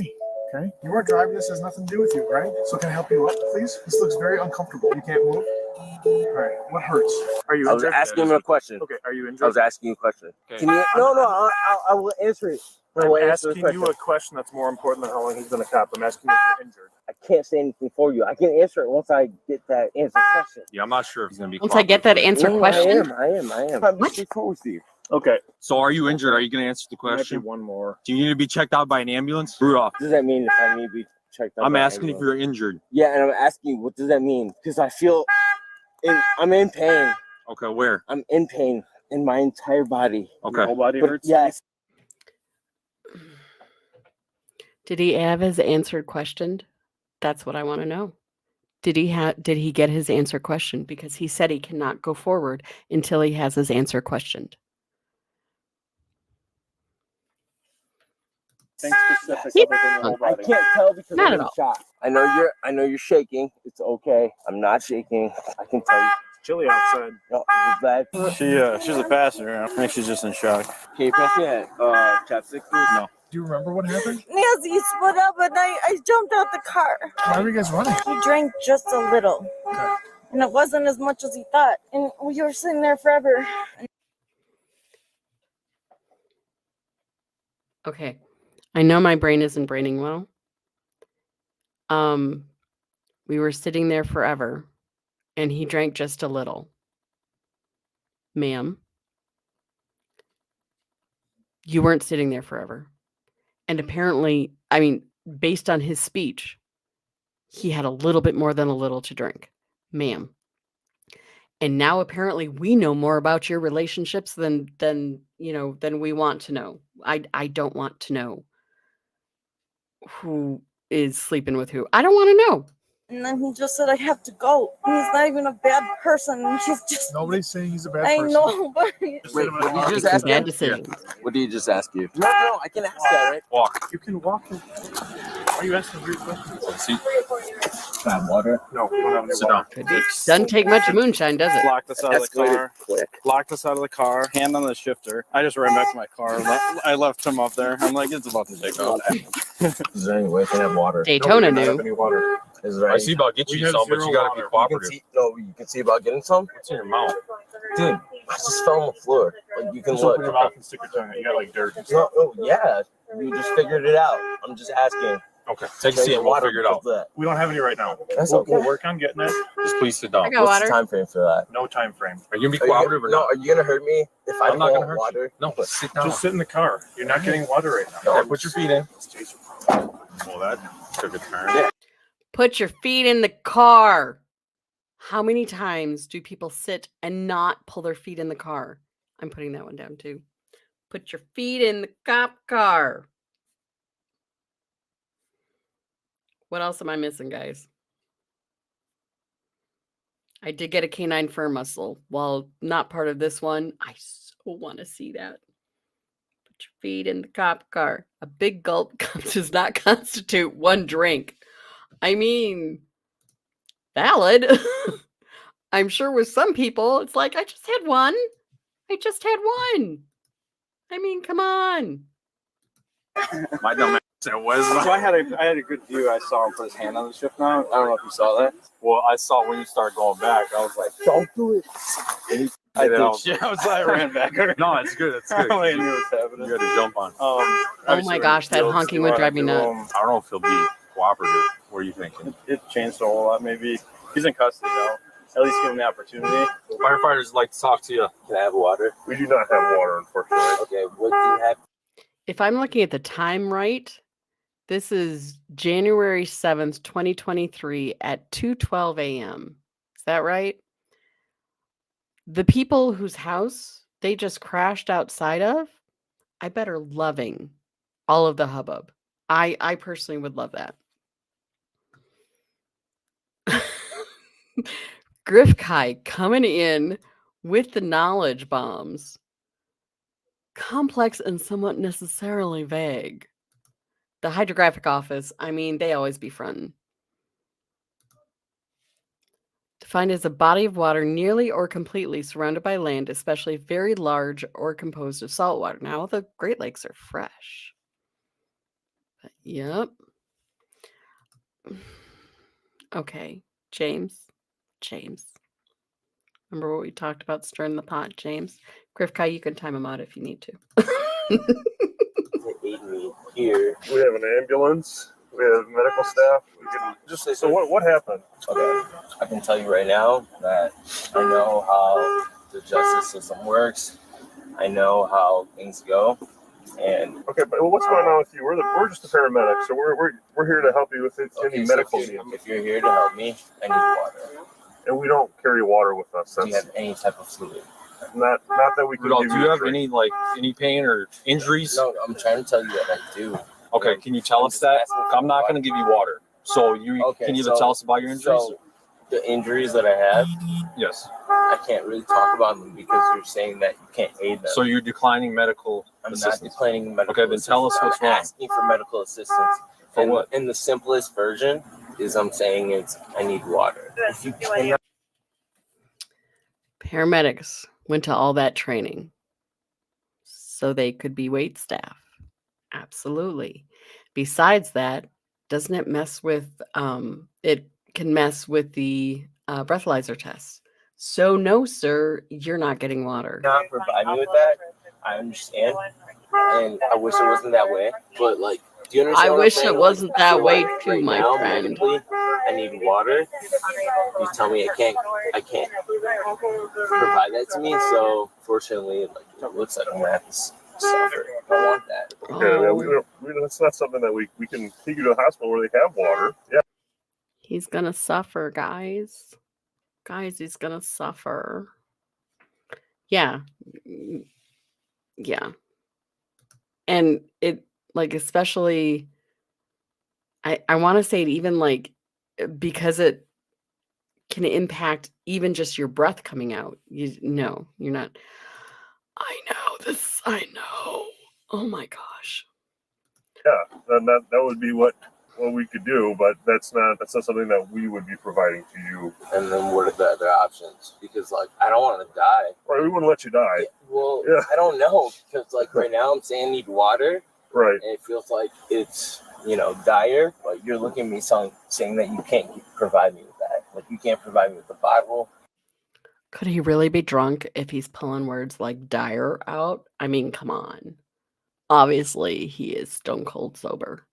Okay? You are driving. This has nothing to do with you, right? So can I help you up, please? This looks very uncomfortable. You can't move. All right. What hurts? Are you I was injured? asking him a question. Okay. Are you I injured? was asking you a question. Okay. Can you? No. I will answer it. I will I'm answer the asking you question. a question that's more important than how long he's been a cop. I'm asking you if you're injured. I can't say anything for you. I can answer it once I get that answer question. Yeah, I'm not sure if he's gonna be. Once I get that answer No, question, I am. I'm What? straightforward with you. Okay. So, are you injured? Are you gonna answer the Actually, question? one more. Do you need to be checked out by an ambulance? Rudolph, What does that mean if I need to be checked out? I'm by asking if anyone? you're injured. Yeah, and I'm asking you, what does that mean? Because I feel, I'm in pain. Okay, where? I'm in pain in my entire body. Okay. Whole body But hurts? yes, did he have his answer questioned? That's what I want to know. Did he get his answer questioned? Because he said he cannot go forward until he has his answer questioned. Things specific other than the whole I body. can't tell because Not I'm at in all. shock. I know you're shaking. It's okay. I'm not shaking. I can tell you. It's chilly outside. No, it's bad. She's a passenger. I think she's just in shock. Can you pass me that chapstick, please? No. Do you remember what happened? Nancy split up and I jumped out the car. Why were you guys running? He drank just a little. Okay. And it wasn't as much as he thought. And we were sitting there forever. Okay. I know my brain isn't braining well. We were sitting there forever and he drank just a little. Ma'am, you weren't sitting there forever. And apparently, I mean, based on his speech, he had a little bit more than a little to drink. Ma'am. And now apparently we know more about your relationships than we want to know. I don't want to know who is sleeping with who. I don't want to know. And then he just said, I have to go. And he's not even a bad person. And he's just. Nobody's saying he's a bad I person. know, but. Wait, what did you just Make ask some bad me? decisions. What did you just ask you? No, I can ask that, right? Walk. You can walk. Why are you asking weird questions? See, Have water. No, we don't have any sit water. down. Doesn't take much moonshine, does it? Locked us out of the car. Quick. Locked us out of the car. Hand on the shifter. I just ran back to my car. I left him up there. I'm like, it's about to take off. Is there any way I can have water? Daytona No, we don't have knew. any water. Is there I any... see about get We you have some, but you zero gotta be water. You can cooperative. see, no, you can see about getting some? What's in your mouth? Dude, I just fell on the floor. Like, you can Just look. open your mouth and stick your tongue out. You got like dirt. No, oh, yeah. You just figured it out. I'm just asking. Okay, take a Take seat the and we'll water figure it out. because of that. We don't have any right now. That's We'll okay. work on getting it. Just please sit I down. got What's water. the time frame for that? No time frame. Are you gonna be Are you cooperative or no, not? are you gonna hurt me if I I'm not don't gonna hurt water? you. No, sit down. Just sit in the car. You're not getting water right now. Okay, put your feet in. Well, that took a turn. Put your feet in the car. How many times do people sit and not pull their feet in the car? I'm putting that one down too. Put your feet in the cop car. What else am I missing, guys? I did get a canine fur muscle. While not part of this one, I so want to see that. your feet in the cop car. A big gulp does not constitute one drink. I mean, valid. I'm sure with some people, it's like, I just had one. I just had one. I mean, come on. My dumb ass said, "Was So I had a good view. I saw him put his hand on the shift now. I don't know if you saw that. Well, I saw when you started going back. I was like, Don't do it. I did. know. Yeah, I was like, I ran back. no, it's good. It's I good. already knew what was happening. You got to jump on. Oh Obviously, my gosh, that Fields, honking you would wanna drive me do, nuts. I don't know if he'll be cooperative. What are you thinking? It changed a whole lot. Maybe he's in custody now. At least give him the opportunity. Firefighters like to talk to you. Can I have water? We do not have water, unfortunately. Okay, what do you have? If I'm looking at the time right, this is January 7th, 2023 at 2:12 a.m. Is that right? The people whose house they just crashed outside of, I bet are loving all of the hubbub. I personally would love that. Griff Kai coming in with the knowledge bombs. Complex and somewhat necessarily vague. The hydrographic office, I mean, they always be frontin'. Defined as a body of water nearly or completely surrounded by land, especially very large or composed of salt water. Now, the Great Lakes are fresh. But, yep. Okay, James. Remember what we talked about stirring the pot, James? Griff Kai, you can time him out if you need to. They ate me here. We have an ambulance. We have medical staff. We can just so what happened? Okay, I can tell you right now that I know how the justice system works. I know how things go, and Okay, but what's going on with you? We're just the paramedics, so we're here to help you with any so medical if needs. if you're here to help me, I need water. And we don't carry water with us. Do you That's have any type of fluid? not that we can Rudolph, give do you. you a have drink. any pain or injuries? No, I'm trying to tell you that I do. Okay, can you tell us that? I'm not going to give you water. So can you tell us about your injuries? So the injuries that I have, Yes. I can't really talk about them because you're saying that you can't aid them. So you're declining medical I'm assistance. not declining medical Okay, then tell us assistance. what's I'm wrong. asking for medical assistance. For And what? in the simplest version is I'm saying it's I need water. If you cannot Paramedics went to all that training so they could be wait staff. Absolutely. Besides that, doesn't it mess with it can mess with the breathalyzer test. So no, sir, you're not getting water. not provide me with that, I understand. And I wish it wasn't that way. But like, do you understand? I what I'm wish saying? it wasn't that So, way like, too, right my now, friend. medically, I need water. You tell me I can't provide that to me. So fortunately, like, it looks like I'm gonna have to suffer. I don't want that. Okay, yeah, that's not something that we can take you to a hospital where they have water. Yeah. He's gonna suffer, guys. Guys, he's gonna suffer. Yeah. Yeah. And it like especially I want to say it even like because it can impact even just your breath coming out. No, you're not. I know this. I know. Oh my gosh. Yeah, then that would be what we could do, but that's not something that we would be providing to you. And then what are the other options? Because like I don't want to die. Right, we wouldn't let you die. Well, Yeah. I don't know because like right now I'm saying I need water, Right. and it feels like it's dire. But you're looking at me saying that you can't provide me with that. Like you can't provide me with the bottle. Could he really be drunk if he's pulling words like dire out? I mean, come on. Obviously, he is stone cold sober.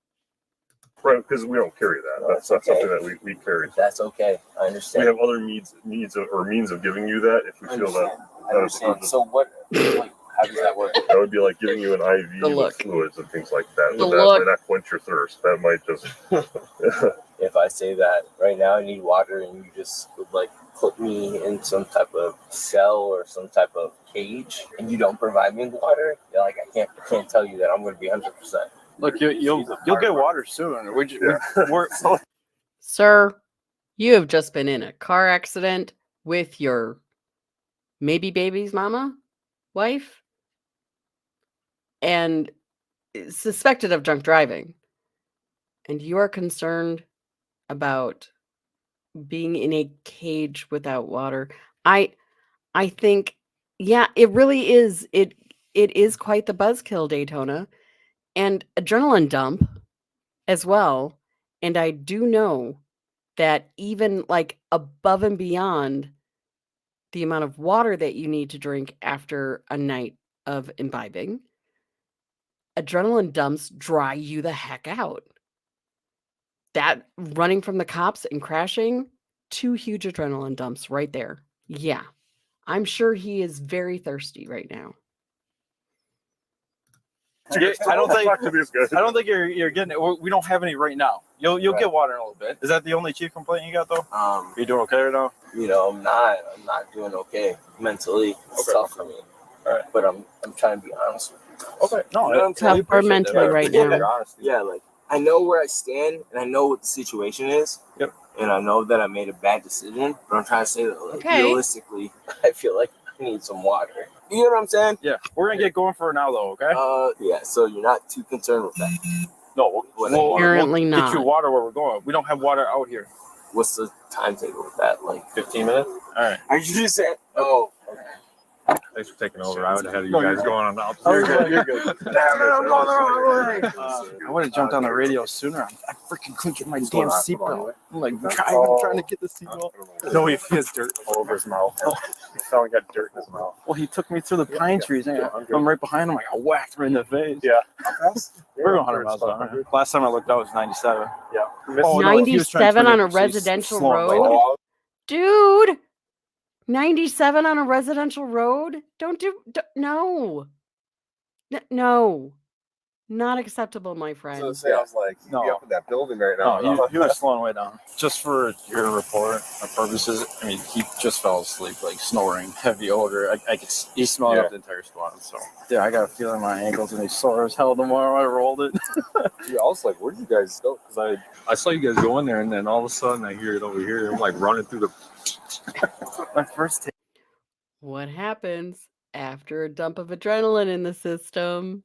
Right, because we don't carry that. That's not something that we carry. That's okay. I We understand. have other means of giving you that if we I feel that. understand. I understand. So what? Like, how does that work? That would be like giving you an IV The with look. fluids and things like that. The That look. might not quench your thirst. That might just. If I say that right now I need water and you just would like put me in some type of cell or some type of cage and you don't provide me with water, you're like I can't tell you that I'm going to be 100%. Look, you'll get water soon. We're Sir, you have just been in a car accident with your maybe baby's mama, wife. and suspected of drunk driving, and you are concerned about being in a cage without water, I think, yeah, it really is. It is quite the buzzkill, Daytona, and adrenaline dump as well. And I do know that even like above and beyond the amount of water that you need to drink after a night of imbibing, adrenaline dumps dry you the heck out. That running from the cops and crashing, 2 huge adrenaline dumps right there. Yeah. I'm sure he is very thirsty right now. I don't think you're getting it. We don't have any right now. You'll get water in a little bit. Is that the only chief complaint you got though? Are you doing okay right now? I'm not doing okay mentally. It's tough for me. All right, but I'm trying to be honest with you. Okay, no, I'm tough for mentally right now. Yeah, like I know where I stand and I know what the situation is. Yep. And I know that I made a bad decision, but I'm trying to say that like, realistically, I feel like I need some water. You know what I'm saying? Yeah, we're gonna get going for it now though. Okay. Yeah. So you're not too concerned with that? No, Apparently we'll not. get you water where we're going. We don't have water out here. What's the timetable with that? Like 15 minutes. All right. Are you just saying? Oh. Thanks for taking over. I would have had you guys going on the You're opposite. good. You're good. Damn it, I'm going the wrong way. I would have jumped on the radio sooner. I freaking couldn't get my damn seatbelt. I'm like trying to get the seatbelt. No, he has dirt all over his mouth. He felt like got dirt in his mouth. Well, he took me through the pine trees. And I'm right behind him. Like I whacked him in the face. Yeah. We're going 100 miles an hour. Last time I looked out was 97. Yeah. Oh, no, he was trying to 97 on a turn it, so he's residential slowing road? down. Dude, 97 on a residential road? No. No. Not acceptable, my friend. I was like, you'd be up in that building right now. No, he was slowing way down. Just for your report purposes, I mean, he just fell asleep, like snoring, heavy odor. I could he smelled up the entire squad. So yeah, I got a feeling in my ankles and they sore as hell tomorrow. I rolled it. Yeah, I was like, where did you guys go? Because I saw you guys go in there, and then all of a sudden I hear it over here. I'm like running through the. My first take. What happens after a dump of adrenaline in the system?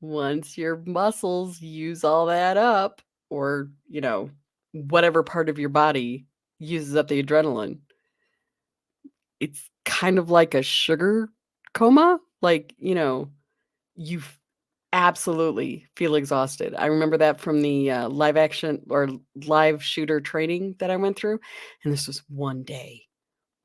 Once your muscles use all that up, or, whatever part of your body uses up the adrenaline, it's kind of like a sugar coma. Like, you absolutely feel exhausted. I remember that from the live action or live shooter training that I went through. And this was one day.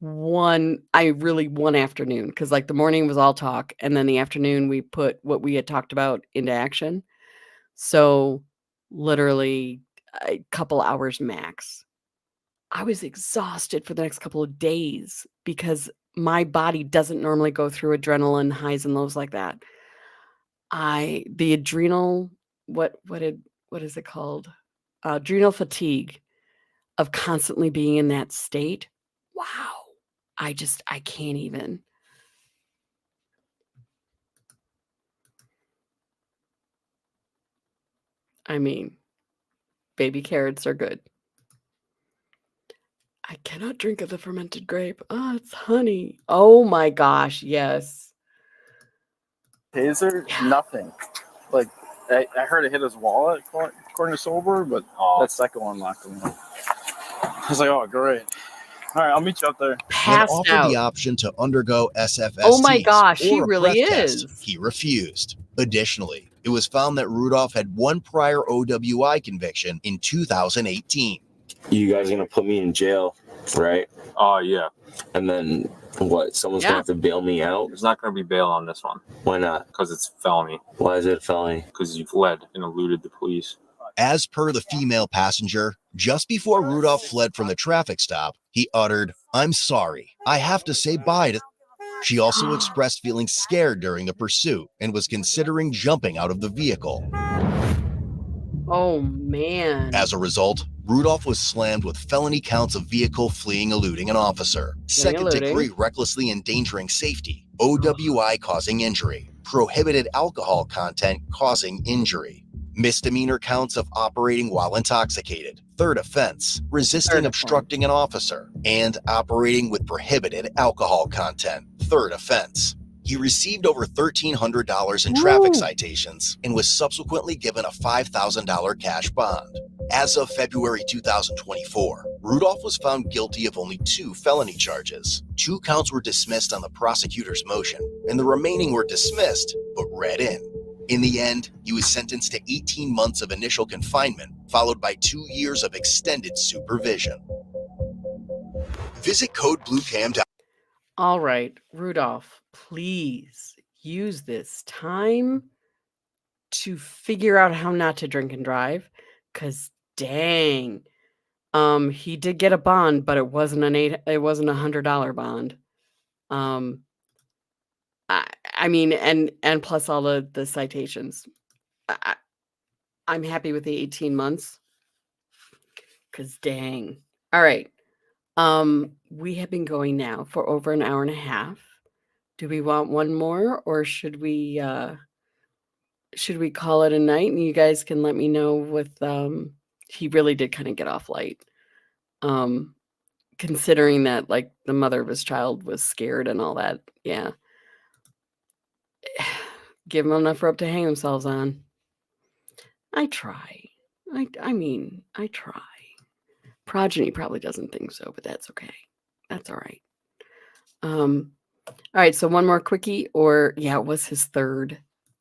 One afternoon, because like the morning was all talk, and then the afternoon we put what we had talked about into action. So literally a couple hours max. I was exhausted for the next couple of days because my body doesn't normally go through adrenaline highs and lows like that. The adrenal, what is it called? Adrenal fatigue of constantly being in that state. Wow. I can't even. I mean, baby carrots are good. I cannot drink of the fermented grape. Oh, it's honey. Oh my gosh, yes. Taser, nothing. Like, I heard it hit his wallet, according to Sober, but that second one locked him up. I was like, oh, great. All right, I'll meet you up there. When offered the option to undergo SFST, oh my gosh, he really is. He refused. Additionally, it was found that Rudolph had one prior OWI conviction in 2018. You guys are gonna put me in jail, right? Oh yeah. And then what? Someone's gonna have to bail me out? There's not going to be bail on this one. Why not? Because it's felony. Why is it a felony? Because you fled and eluded the police. As per the female passenger, just before Rudolph fled from the traffic stop, he uttered, "I'm sorry. I have to say bye to." She also expressed feeling scared during the pursuit and was considering jumping out of the vehicle. Oh, man. As a result, Rudolph was slammed with felony counts of vehicle fleeing, eluding an officer, second degree recklessly endangering safety, OWI causing injury, prohibited alcohol content causing injury, misdemeanor counts of operating while intoxicated, third offense, resisting obstructing an officer, and operating with prohibited alcohol content, third offense. He received over $1,300 in traffic Ooh. citations and was subsequently given a $5,000 cash bond. As of February 2024, Rudolph was found guilty of only 2 felony charges. 2 counts were dismissed on the prosecutor's motion, and the remaining were dismissed but read in. In the end, he was sentenced to 18 months of initial confinement, followed by 2 years of extended supervision. Visit codebluecam.com. All right, Rudolph, please use this time to figure out how not to drink and drive. Cause dang, he did get a bond, but it wasn't it wasn't $100 bond. I mean, and plus all the citations. I'm happy with the 18 months. Cause dang. All right. We have been going now for over an hour and a half. Do we want one more, or should we call it a night? And you guys can let me know with he really did kind of get off light. Considering that like the mother of his child was scared and all that. Yeah. Give them enough rope to hang themselves on. I try. I mean, I try. Progeny probably doesn't think so, but that's okay. That's all right. All right, so one more quickie, or yeah, it was his third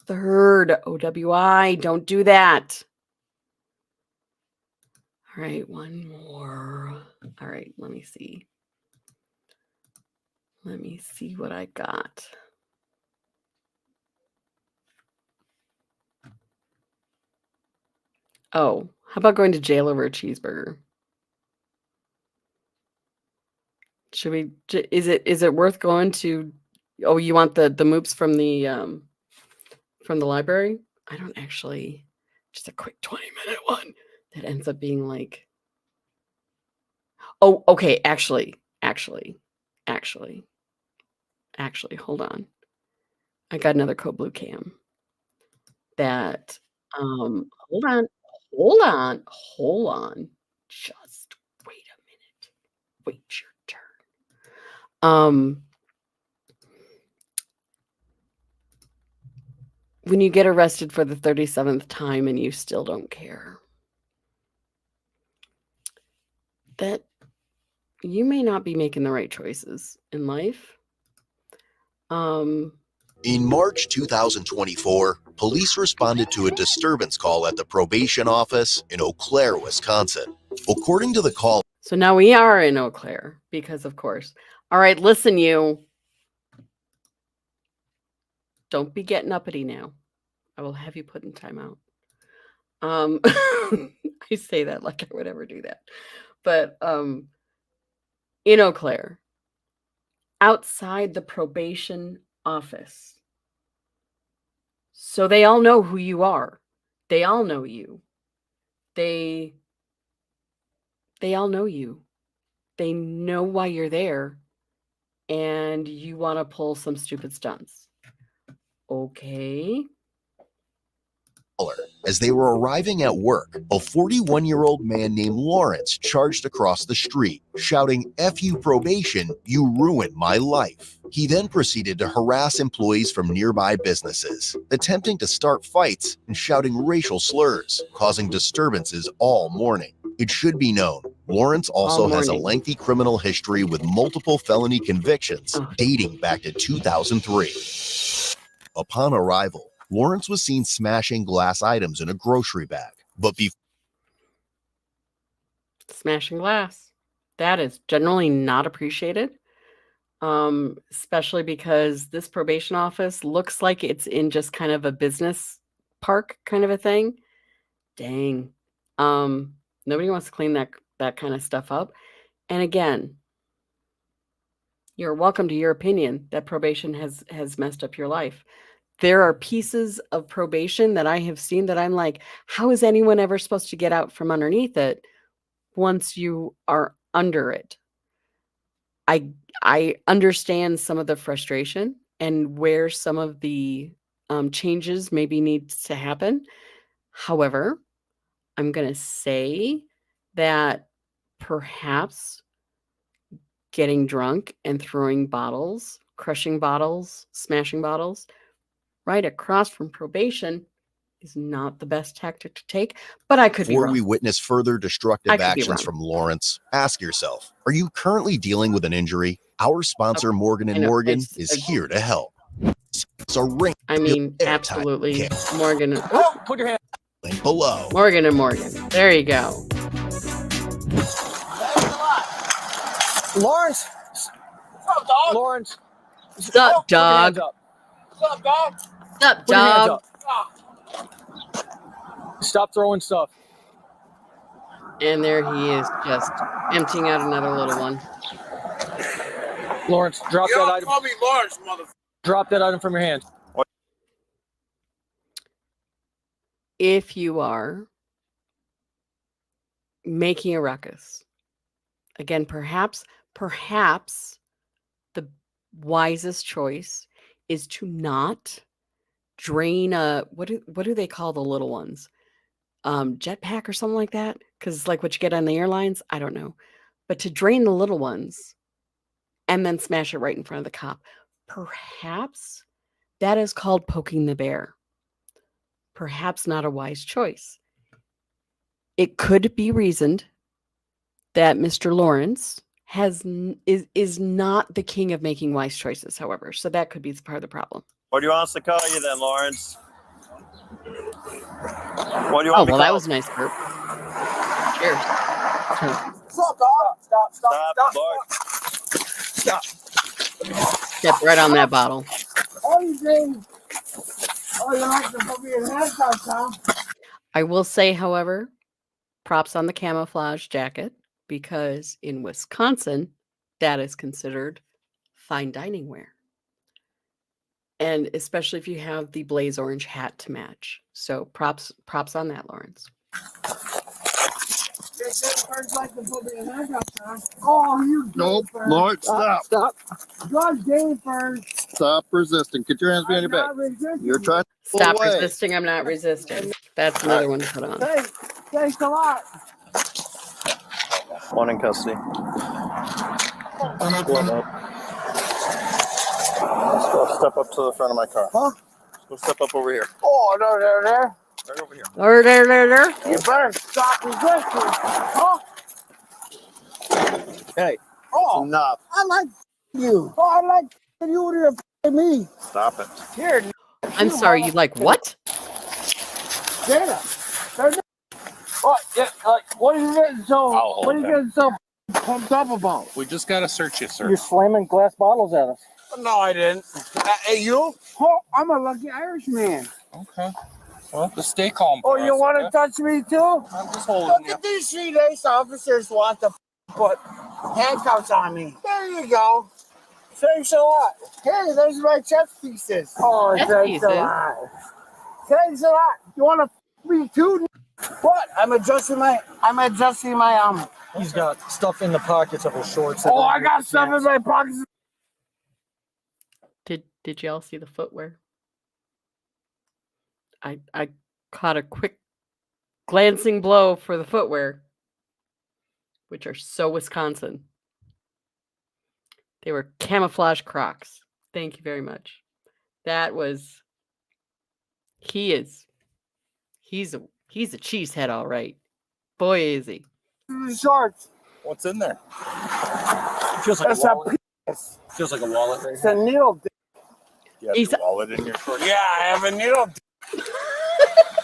OWI. Don't do that. All right, one more. All right, let me see. Let me see what I got. Oh, how about going to jail over a cheeseburger? Should we? Is it worth going to? Oh, you want the moops from the library? I don't actually. Just a quick 20-minute one that ends up being like. Oh, okay. Actually, hold on. I got another Code Blue Cam. That. Hold on. Just wait a minute. Wait your turn. When you get arrested for the 37th time and you still don't care, that you may not be making the right choices in life. In March 2024, police responded to a disturbance call at the probation office in Eau Claire, Wisconsin. According to the call, so now we are in Eau Claire because, of course. All right, listen, you. Don't be getting uppity now. I will have you put in timeout. I say that like I would ever do that. But in Eau Claire, outside the probation office. So they all know who you are. They all know you. They all know you. They know why you're there. And you want to pull some stupid stunts. Okay. as they were arriving at work, a 41-year-old man named Lawrence charged across the street, shouting, "F you probation, you ruined my life." He then proceeded to harass employees from nearby businesses, attempting to start fights and shouting racial slurs, causing disturbances all morning. It should be known, Lawrence also has a lengthy criminal history with multiple felony convictions dating back to 2003. Upon arrival, Lawrence was seen smashing glass items in a grocery bag, but smashing glass. That is generally not appreciated, especially because this probation office looks like it's in just kind of a business park kind of a thing. Dang. Nobody wants to clean that kind of stuff up. And again, you're welcome to your opinion that probation has messed up your life. There are pieces of probation that I have seen that I'm like, how is anyone ever supposed to get out from underneath it once you are under it? I understand some of the frustration and where some of the changes maybe needs to happen. However, I'm going to say that perhaps getting drunk and throwing bottles crushing bottles, smashing bottles, right across from probation is not the best tactic to take, but I could be Before wrong. we witness further destructive I could be actions wrong. from Lawrence, ask yourself, are you currently dealing with an injury? Our sponsor, Morgan I & know, Morgan, it's is a- here to help. So ring I mean, absolutely. Morgan. Oh, Put your hand. link below. Morgan and Morgan. There you go. Lawrence. What's up, dog? Lawrence. What's up, Put your hands dog? up. What's up, dog? What's up, Put your hands dog? up. Stop throwing stuff. And there he is, just emptying out another little one. Lawrence, drop Yo, that item. call me Lawrence, motherfucker. Drop that item from your hand. If you are making a ruckus, again, perhaps the wisest choice is to not drain a what do they call the little ones? Jetpack or something like that? Because it's like what you get on the airlines. I don't know. But to drain the little ones and then smash it right in front of the cop, perhaps that is called poking the bear. Perhaps not a wise choice. It could be reasoned that Mr. Lawrence is not the king of making wise choices, however. So that could be part of the problem. What do you want us to call you then, Lawrence? What do you Oh, want well, me that called? was nice, Bert. Cheers. What's up, dog? Stop. Lawrence. Step right on that bottle. Oh, you did. Oh, you like to put me in handcuffs, huh? I will say, however, props on the camouflage jacket, because in Wisconsin, that is considered fine dining wear. And especially if you have the blaze orange hat to match. So props on that, Lawrence. Like to put me in handcuffs, huh? Oh, you Nope. Lord, stop. Stop. God damn, Fern. Stop resisting. Get your hands behind your back. You're trying to pull Stop away. resisting, I'm not resisting. That's another one to put on. Thanks a lot. One in custody. Split up. Let's go step up to the front of my car. Huh? Let's go step up over here. Oh, no, there. Right over here. There. You better stop resisting. Huh? Hey, Oh, enough. I like you. Oh, I like you to me. Stop it. Here, I'm sorry, you like what? Dana. What? Yeah, like, what are you getting so? I'll hold What are you that. getting so pumped up about? We just gotta search you, sir. You're slamming glass bottles at us. No, I didn't. Hey, you? Oh, I'm a lucky Irishman. Okay. Well, just stay calm. Oh, for you us, want okay? to touch me too? I'm just holding Look you. at these 3 ace officers want to put handcuffs on me. There you go. Thanks a lot. Hey, there's my chess pieces. Oh, Chess thanks pieces? a lot. Thanks a lot. You want to me too? What? I'm adjusting my He's got stuff in the pockets of his shorts. Oh, I got stuff in my pockets. Did y'all see the footwear? I caught a quick glancing blow for the footwear, which are so Wisconsin. They were camouflage Crocs. Thank you very much. That was. He's a cheesehead, all right. Boy, is he. Shorts. What's in there? Feels like That's a a wallet. piece. Feels like a wallet. Right It's a needle. You have He's- your wallet in your shorts? Yeah, I have a needle.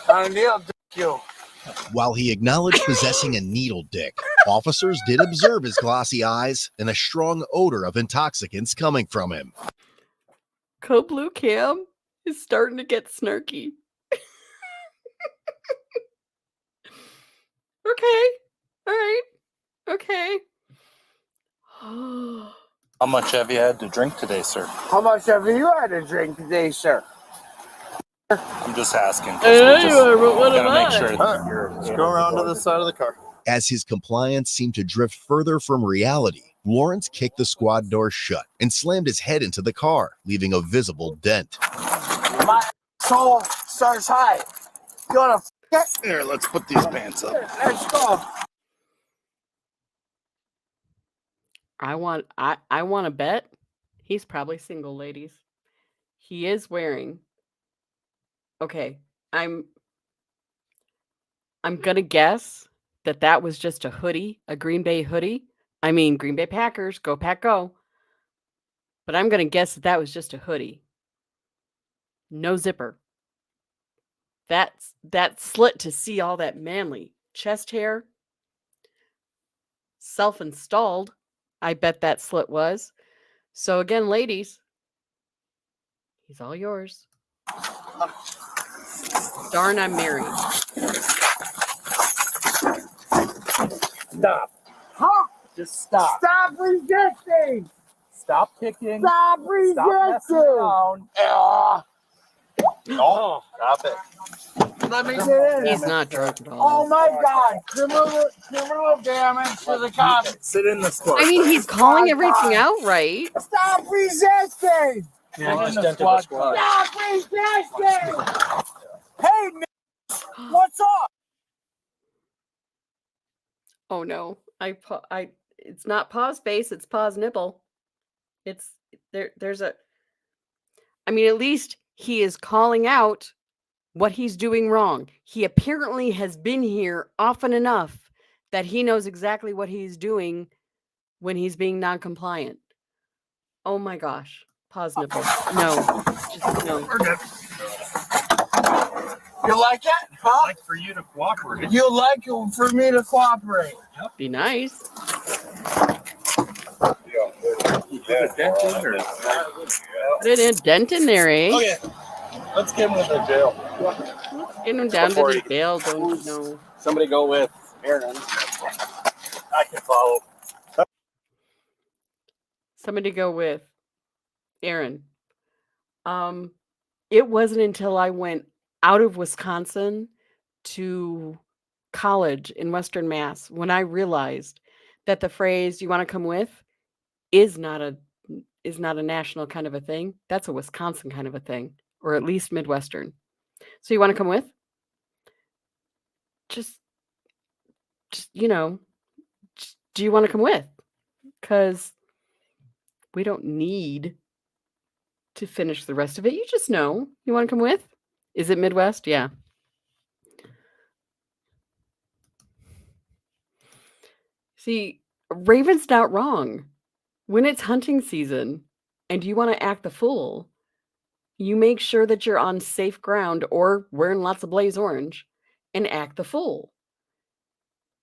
A needle. You. While he acknowledged possessing a needle dick, officers did observe his glossy eyes and a strong odor of intoxicants coming from him. Code Blue Cam is starting to get snarky. Okay. All right. Okay. How much have you had to drink today, sir? How much have you had to drink today, sir? I'm just asking. 'cause Hey, we just what gotta am make I? sure that you're. Let's go around to the side of the car. As his compliance seemed to drift further from reality, Lawrence kicked the squad door shut and slammed his head into the car, leaving a visible dent. My soul starts high. You wanna f it? Here, let's put these pants up. Let's go. I want to bet He's probably single, ladies. He is wearing. Okay, I'm gonna guess that was just a hoodie, a Green Bay hoodie. I mean, Green Bay Packers, go Pack, go. But I'm gonna guess that was just a hoodie. No zipper. That slit to see all that manly chest hair. Self-installed, I bet that slit was. So again, ladies, he's all yours. Darn, I'm married. Stop. Huh? Just stop. Stop resisting. Stop kicking. Stop resisting. Stop messing around. Oh, stop it. Let me get in. He's not drunk at all. Oh my God! Criminal damage to the cops. Sit in the squad. I mean, he's calling everything out right. Stop resisting. Yeah, just enter the squad. Stop resisting. Hey, what's up? Oh no, it's not pause space, it's pause nipple. It's there's a, I mean, at least he is calling out what he's doing wrong. He apparently has been here often enough that he knows exactly what he's doing when he's being non-compliant. Oh my gosh. Pause nipple. No. Just no. You like that? Huh? I'd like for you to cooperate. You like it for me to cooperate? Be nice. Put it in dent in there, eh? Okay. Let's get him to jail. Get him down Before to the he- jail, don't you know? Somebody go with Aaron. I can follow. Somebody go with Aaron. It wasn't until I went out of Wisconsin to college in Western Mass when I realized that the phrase "you want to come with" is not a national kind of a thing. That's a Wisconsin kind of a thing, or at least Midwestern. So you want to come with? Just do you want to come with? Because we don't need to finish the rest of it. You just know. You want to come with? Is it Midwest? Yeah. See, Raven's not wrong. When it's hunting season and you want to act the fool, you make sure that you're on safe ground or wearing lots of blaze orange and act the fool.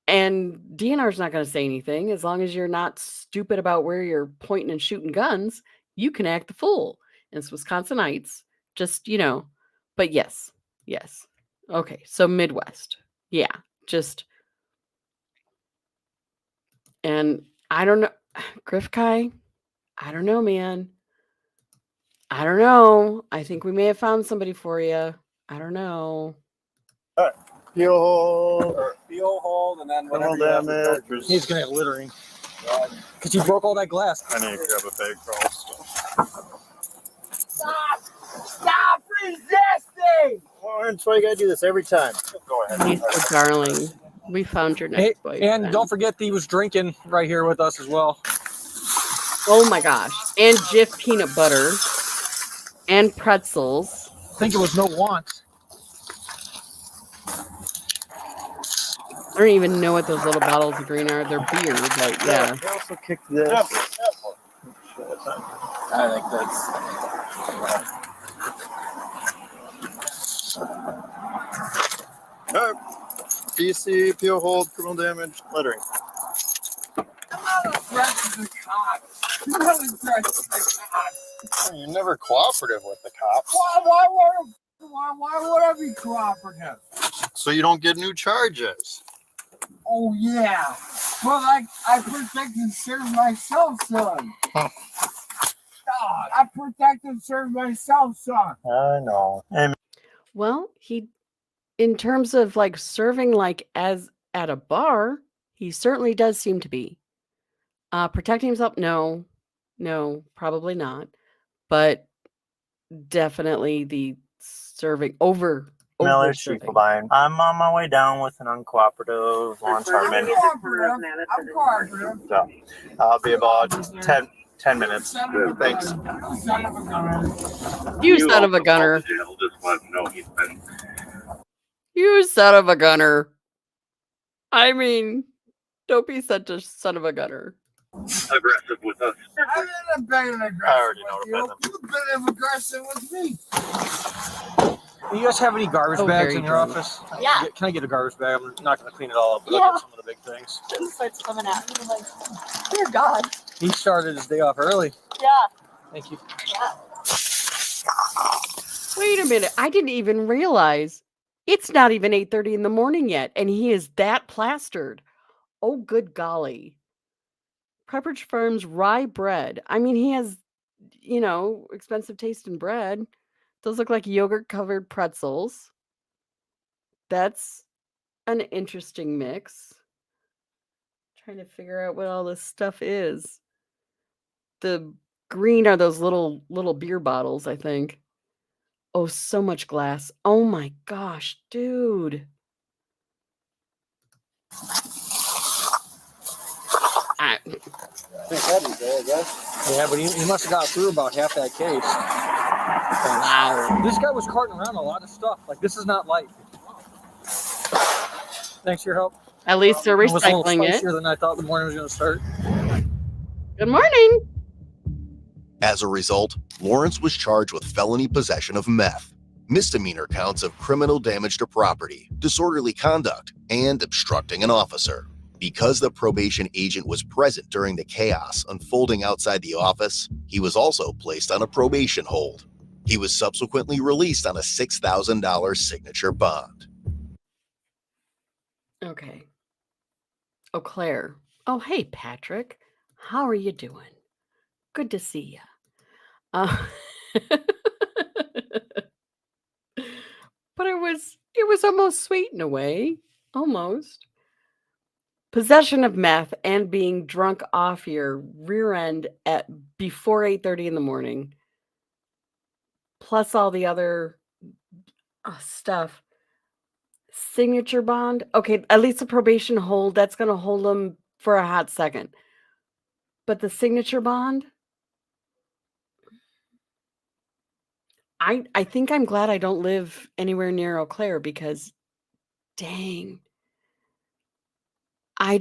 And DNR's not going to say anything. As long as you're not stupid about where you're pointing and shooting guns, you can act the fool. And it's Wisconsinites, just, but yes. Okay, so Midwest. Yeah, just, and I don't know, Griff Kai, I don't know, man. I don't know. I think we may have found somebody for you. I don't know. All right. Peel hold, and then whatever damage. He's gonna have littering. Because you broke all that glass. I need to grab a bag first. Stop resisting! Lawrence, why you gotta do this every time? Go ahead. He's so darling. We found your next boyfriend. And don't forget that he was drinking right here with us as well. Oh my gosh. And Jif peanut butter. And pretzels. I think it was no want. I don't even know what those little bottles of green are. They're beer, but yeah. I also kicked this. I think that's. All right. PC, peel hold, criminal damage, lettering. I'm not aggressive to cops. I'm not aggressive to cops. You're never cooperative with the cops. Why would I be cooperative? So you don't get new charges. Oh yeah. Well, I protect and serve myself, son. God, I protect and serve myself, son. I know. Hey, Well, in terms of like serving like as at a bar, he certainly does seem to be. Protecting himself, no, probably not. But definitely the serving over Miller, serving. Schiefelbein. I'm on my way down with an uncooperative Lawrence Hartman. I'm cooperative. So I'll be about 10 minutes. Thanks. Son of a gunner. You son of a gunner. Just let him know he's been. You son of a gunner. I mean, don't be such a son of a gunner. Aggressive with us. I've been aggressive. I already with notified you. You've been aggressive with me. Do you guys have any garbage Oh, bags very in your drunk. office? Yeah. Can I get a garbage bag? I'm not going to clean it all up, but I'll Yeah. get some of the big things. He starts coming at me. I'm like, dear God. He started his day off early. Yeah. Thank you. Yeah. Wait a minute. I didn't even realize it's not even 8:30 in the morning yet, and he is that plastered. Oh, good golly. Pepperidge Farms rye bread. I mean, he has, expensive taste in bread. Those look like yogurt-covered pretzels. That's an interesting mix. Trying to figure out what all this stuff is. The green are those little beer bottles, I think. Oh, so much glass. Oh my gosh, dude. Yeah, but he must have got through about half that case. Wow. This guy was carting around a lot of stuff. Like, this is not light. Thanks for your help. At least they're It was a little recycling it. spicier than I thought the morning was going to start. Good morning. As a result, Lawrence was charged with felony possession of meth, misdemeanor counts of criminal damage to property, disorderly conduct, and obstructing an officer. Because the probation agent was present during the chaos unfolding outside the office, he was also placed on a probation hold. He was subsequently released on a $6,000 signature bond. Okay. Oh, Claire. Oh, hey, Patrick. How are you doing? Good to see you. But it was almost sweet in a way. Almost. Possession of meth and being drunk off your rear end at before 8:30 in the morning. Plus all the other stuff. Signature bond. Okay, at least a probation hold. That's going to hold them for a hot second. But the signature bond, I think I'm glad I don't live anywhere near Eau Claire because, dang, I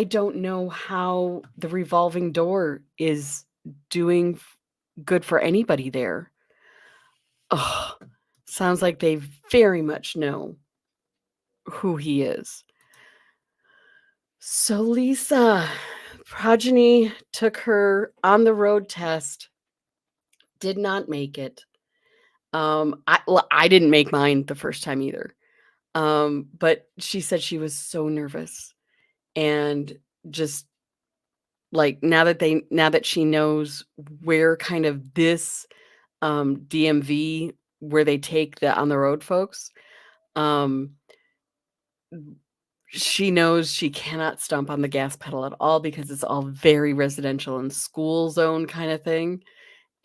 don't know how the revolving door is doing good for anybody there. Oh, sounds like they very much know who he is. So Lisa, Progeny took her on the road test, did not make it. I didn't make mine the first time either. But she said she was so nervous and just like now that she knows where kind of this DMV where they take the on the road folks, she knows she cannot stomp on the gas pedal at all because it's all very residential and school zone kind of thing.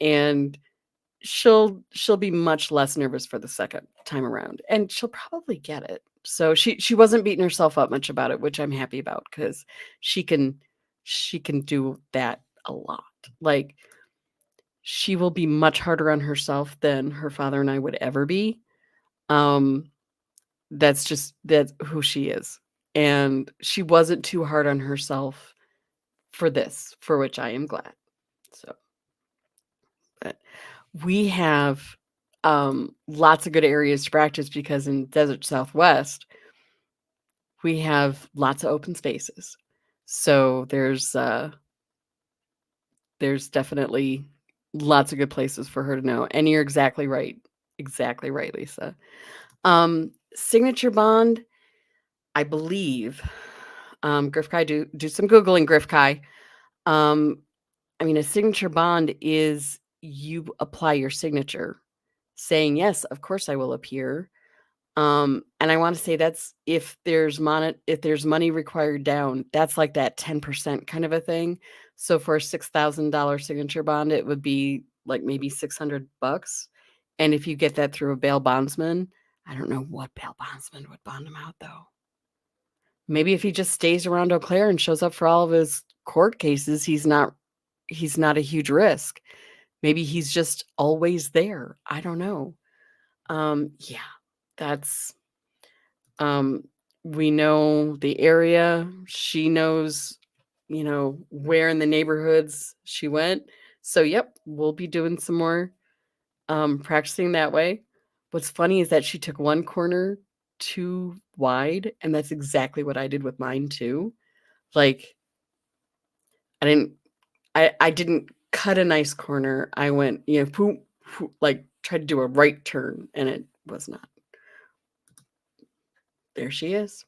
And she'll be much less nervous for the second time around, and she'll probably get it. So she wasn't beating herself up much about it, which I'm happy about because she can do that a lot. Like she will be much harder on herself than her father and I would ever be. That's who she is. And she wasn't too hard on herself for this, for which I am glad. So, but we have lots of good areas to practice because in Desert Southwest, we have lots of open spaces. So there's definitely lots of good places for her to know. And you're exactly right. Exactly right, Lisa. Signature bond, I believe, Griff Kai, do some Googling, Griff Kai. I mean, a signature bond is you apply your signature saying, yes, of course I will appear. And I want to say that's if there's money required down, that's like that 10% kind of a thing. So for a $6,000 signature bond, it would be like maybe $600. And if you get that through a bail bondsman, I don't know what bail bondsman would bond him out though. Maybe if he just stays around Eau Claire and shows up for all of his court cases, he's not he's not a huge risk. Maybe he's just always there. I don't know. Yeah, that's we know the area. She knows, where in the neighborhoods she went. So yep, we'll be doing some more practicing that way. What's funny is that she took one corner too wide, and that's exactly what I did with mine too. Like I didn't cut a nice corner. I went, poop, like tried to do a right turn, and it was not. There she is.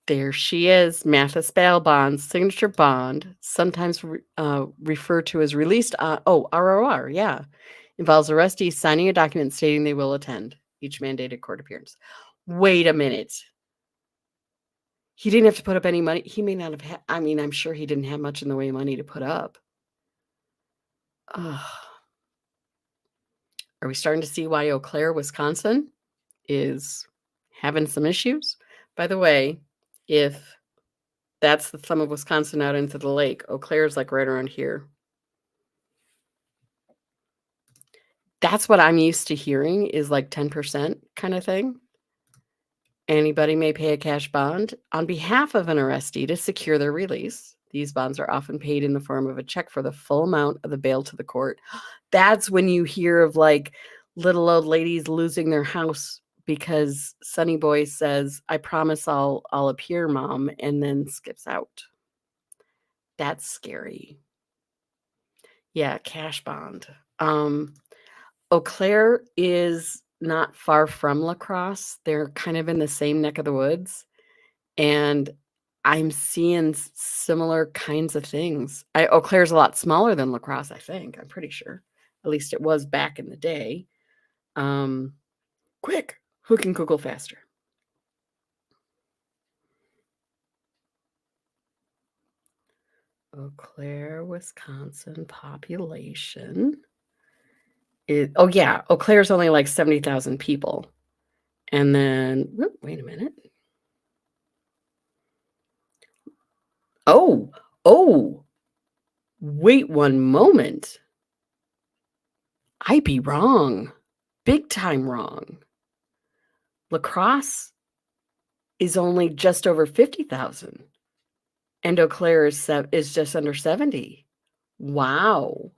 There she is. Mathis bail bond, signature bond, sometimes referred to as released. ROR, yeah. Involves arrestees signing a document stating they will attend each mandated court appearance. Wait a minute. He didn't have to put up any money. He may not have had, I'm sure he didn't have much in the way of money to put up. Are we starting to see why Eau Claire, Wisconsin is having some issues? By the way, if that's the thumb of Wisconsin out into the lake, Eau Claire is like right around here. That's what I'm used to hearing is like 10% kind of thing. Anybody may pay a cash bond on behalf of an arrestee to secure their release. These bonds are often paid in the form of a check for the full amount of the bail to the court. That's when you hear of like little old ladies losing their house because Sonny Boy says, "I promise I'll appear, Mom," and then skips out. That's scary. Yeah, cash bond. Eau Claire is not far from La Crosse. They're kind of in the same neck of the woods. And I'm seeing similar kinds of things. Eau Claire's a lot smaller than La Crosse, I think. I'm pretty sure. At least it was back in the day. Quick, who can Google faster? Eau Claire, Wisconsin population. Eau Claire's only like 70,000 people. And then, wait a minute. Wait one moment. I be wrong. Big time wrong. La Crosse is only just over 50,000. And Eau Claire is just under 70. Wow.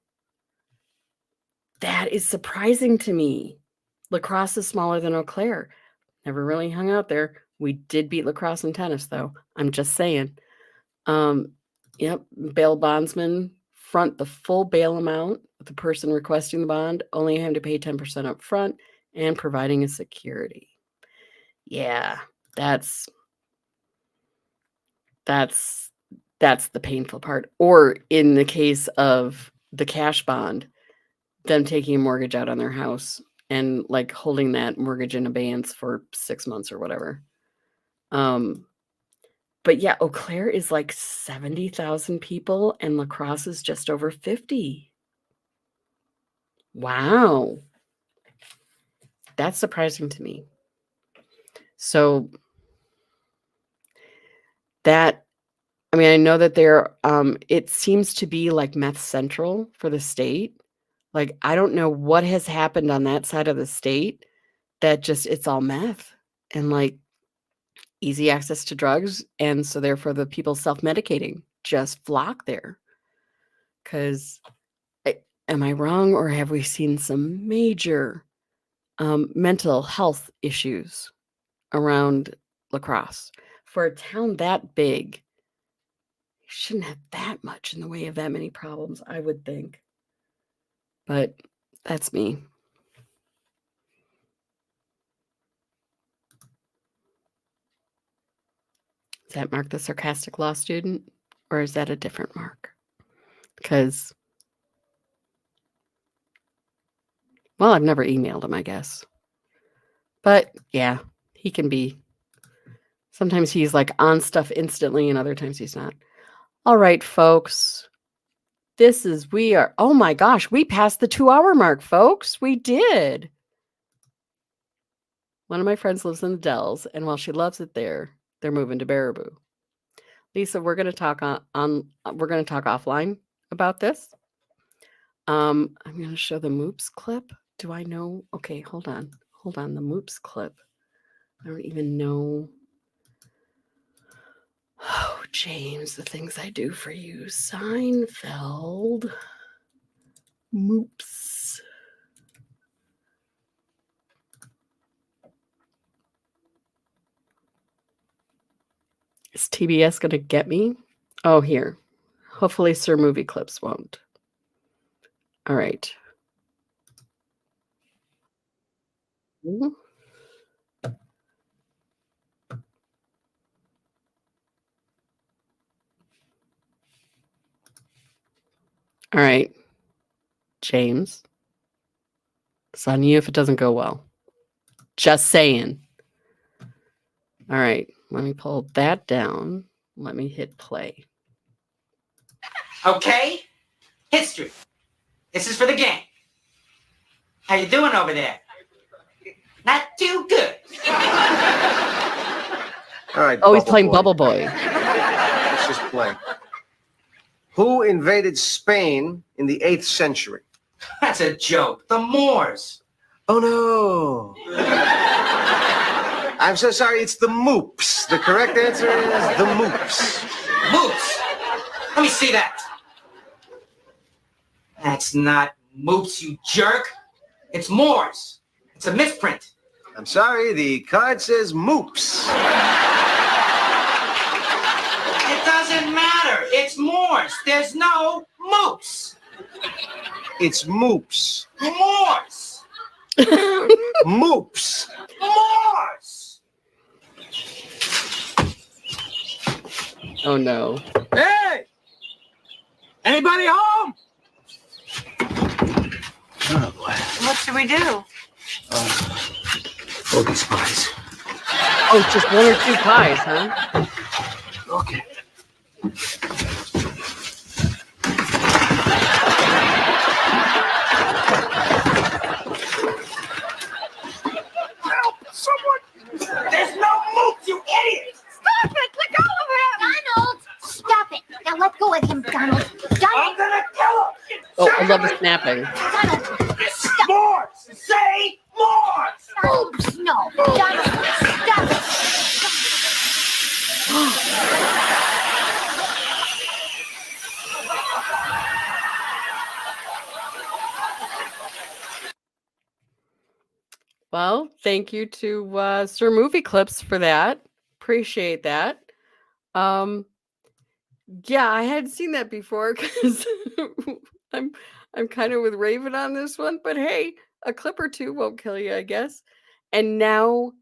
That is surprising to me. La Crosse is smaller than Eau Claire. Never really hung out there. We did beat La Crosse in tennis, though. I'm just saying. Yep. Bail bondsman front the full bail amount with the person requesting the bond, only having to pay 10% up front and providing a security. Yeah, that's the painful part. Or in the case of the cash bond, them taking a mortgage out on their house and like holding that mortgage in abeyance for 6 months or whatever. But yeah, Eau Claire is like 70,000 people and La Crosse is just over 50. Wow. That's surprising to me. So I know that it seems to be like meth central for the state. Like, I don't know what has happened on that side of the state that just, it's all meth and like easy access to drugs. And so therefore the people self-medicating just flock there. Because am I wrong, or have we seen some major mental health issues around La Crosse? For a town that big, you shouldn't have that much in the way of that many problems, I would think. But that's me. Is that Mark the sarcastic law student? Or is that a different Mark? Because, well, I've never emailed him, I guess. But yeah, he can be. Sometimes he's like on stuff instantly and other times he's not. All right, folks. Oh my gosh, we passed the 2-hour mark, folks. We did. One of my friends lives in the Dells, and while she loves it there, they're moving to Baraboo. Lisa, we're going to talk we're going to talk offline about this. I'm going to show the Moops clip. Do I know? Okay, hold on. Hold on. The Moops clip. I don't even know. Oh, James, the things I do for you. Seinfeld. Moops. Is TBS going to get me? Oh, here. Hopefully Sir Movie Clips won't. All right. Ooh. All right. James. It's on you if it doesn't go well. Just saying. All right. Let me pull that down. Let me hit play. Okay? History. This is for the game. How you doing over there? Not too good. All right. Oh, he's playing Bubble Boy. Let's just play. Who invaded Spain in the 8th century? That's a joke. The Moors. Oh, no. I'm so sorry. It's the Moops. The correct answer is the Moops. Moops? Let me see that. That's not Moops, you jerk. It's Moors. It's a misprint. I'm sorry. The card says Moops. It doesn't matter. It's Moors. There's no Moops. It's Moops. Moors. Moops. Moors. Oh, no. Hey! Anybody home? Oh, boy. What should we do? Focus pies. Oh, it's just 1 or 2 pies, huh? Okay. Help! Someone! There's no Moops, you idiot! Stop it! Let go of him! Donald! Stop it! Now let go of him, Donald. I'm gonna kill him! Oh, I love the snapping. Donald! Stop! Moors! Say Moors! Oops! No! Donald! Stop it! Well, thank you to Sir Movie Clips for that. Appreciate that. Yeah, I hadn't seen that before because I'm kind of with Raven on this one, but hey, a clip or two won't kill you, I guess. And now,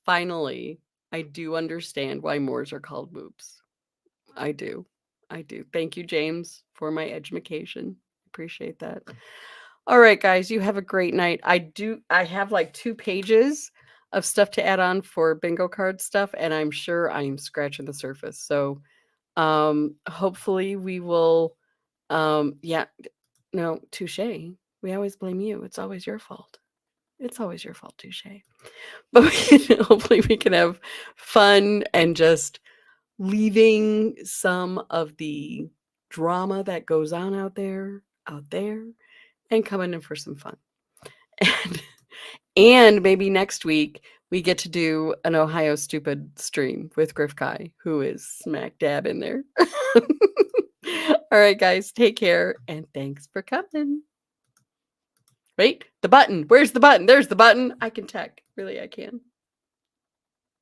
finally, I do understand why Moors are called Moops. I do. Thank you, James, for my education. Appreciate that. All right, guys, you have a great night. I have like 2 pages of stuff to add on for bingo card stuff, and I'm sure I'm scratching the surface. So hopefully we will touche. We always blame you. It's always your fault. Touche. But hopefully we can have fun and just leaving some of the drama that goes on out there and coming in for some fun. And maybe next week we get to do an Ohio Stupid stream with Griff Kai, who is smack dab in there. All right, guys, take care and thanks for coming. Wait, the button. Where's the button? There's the button. I can tech. Really, I can.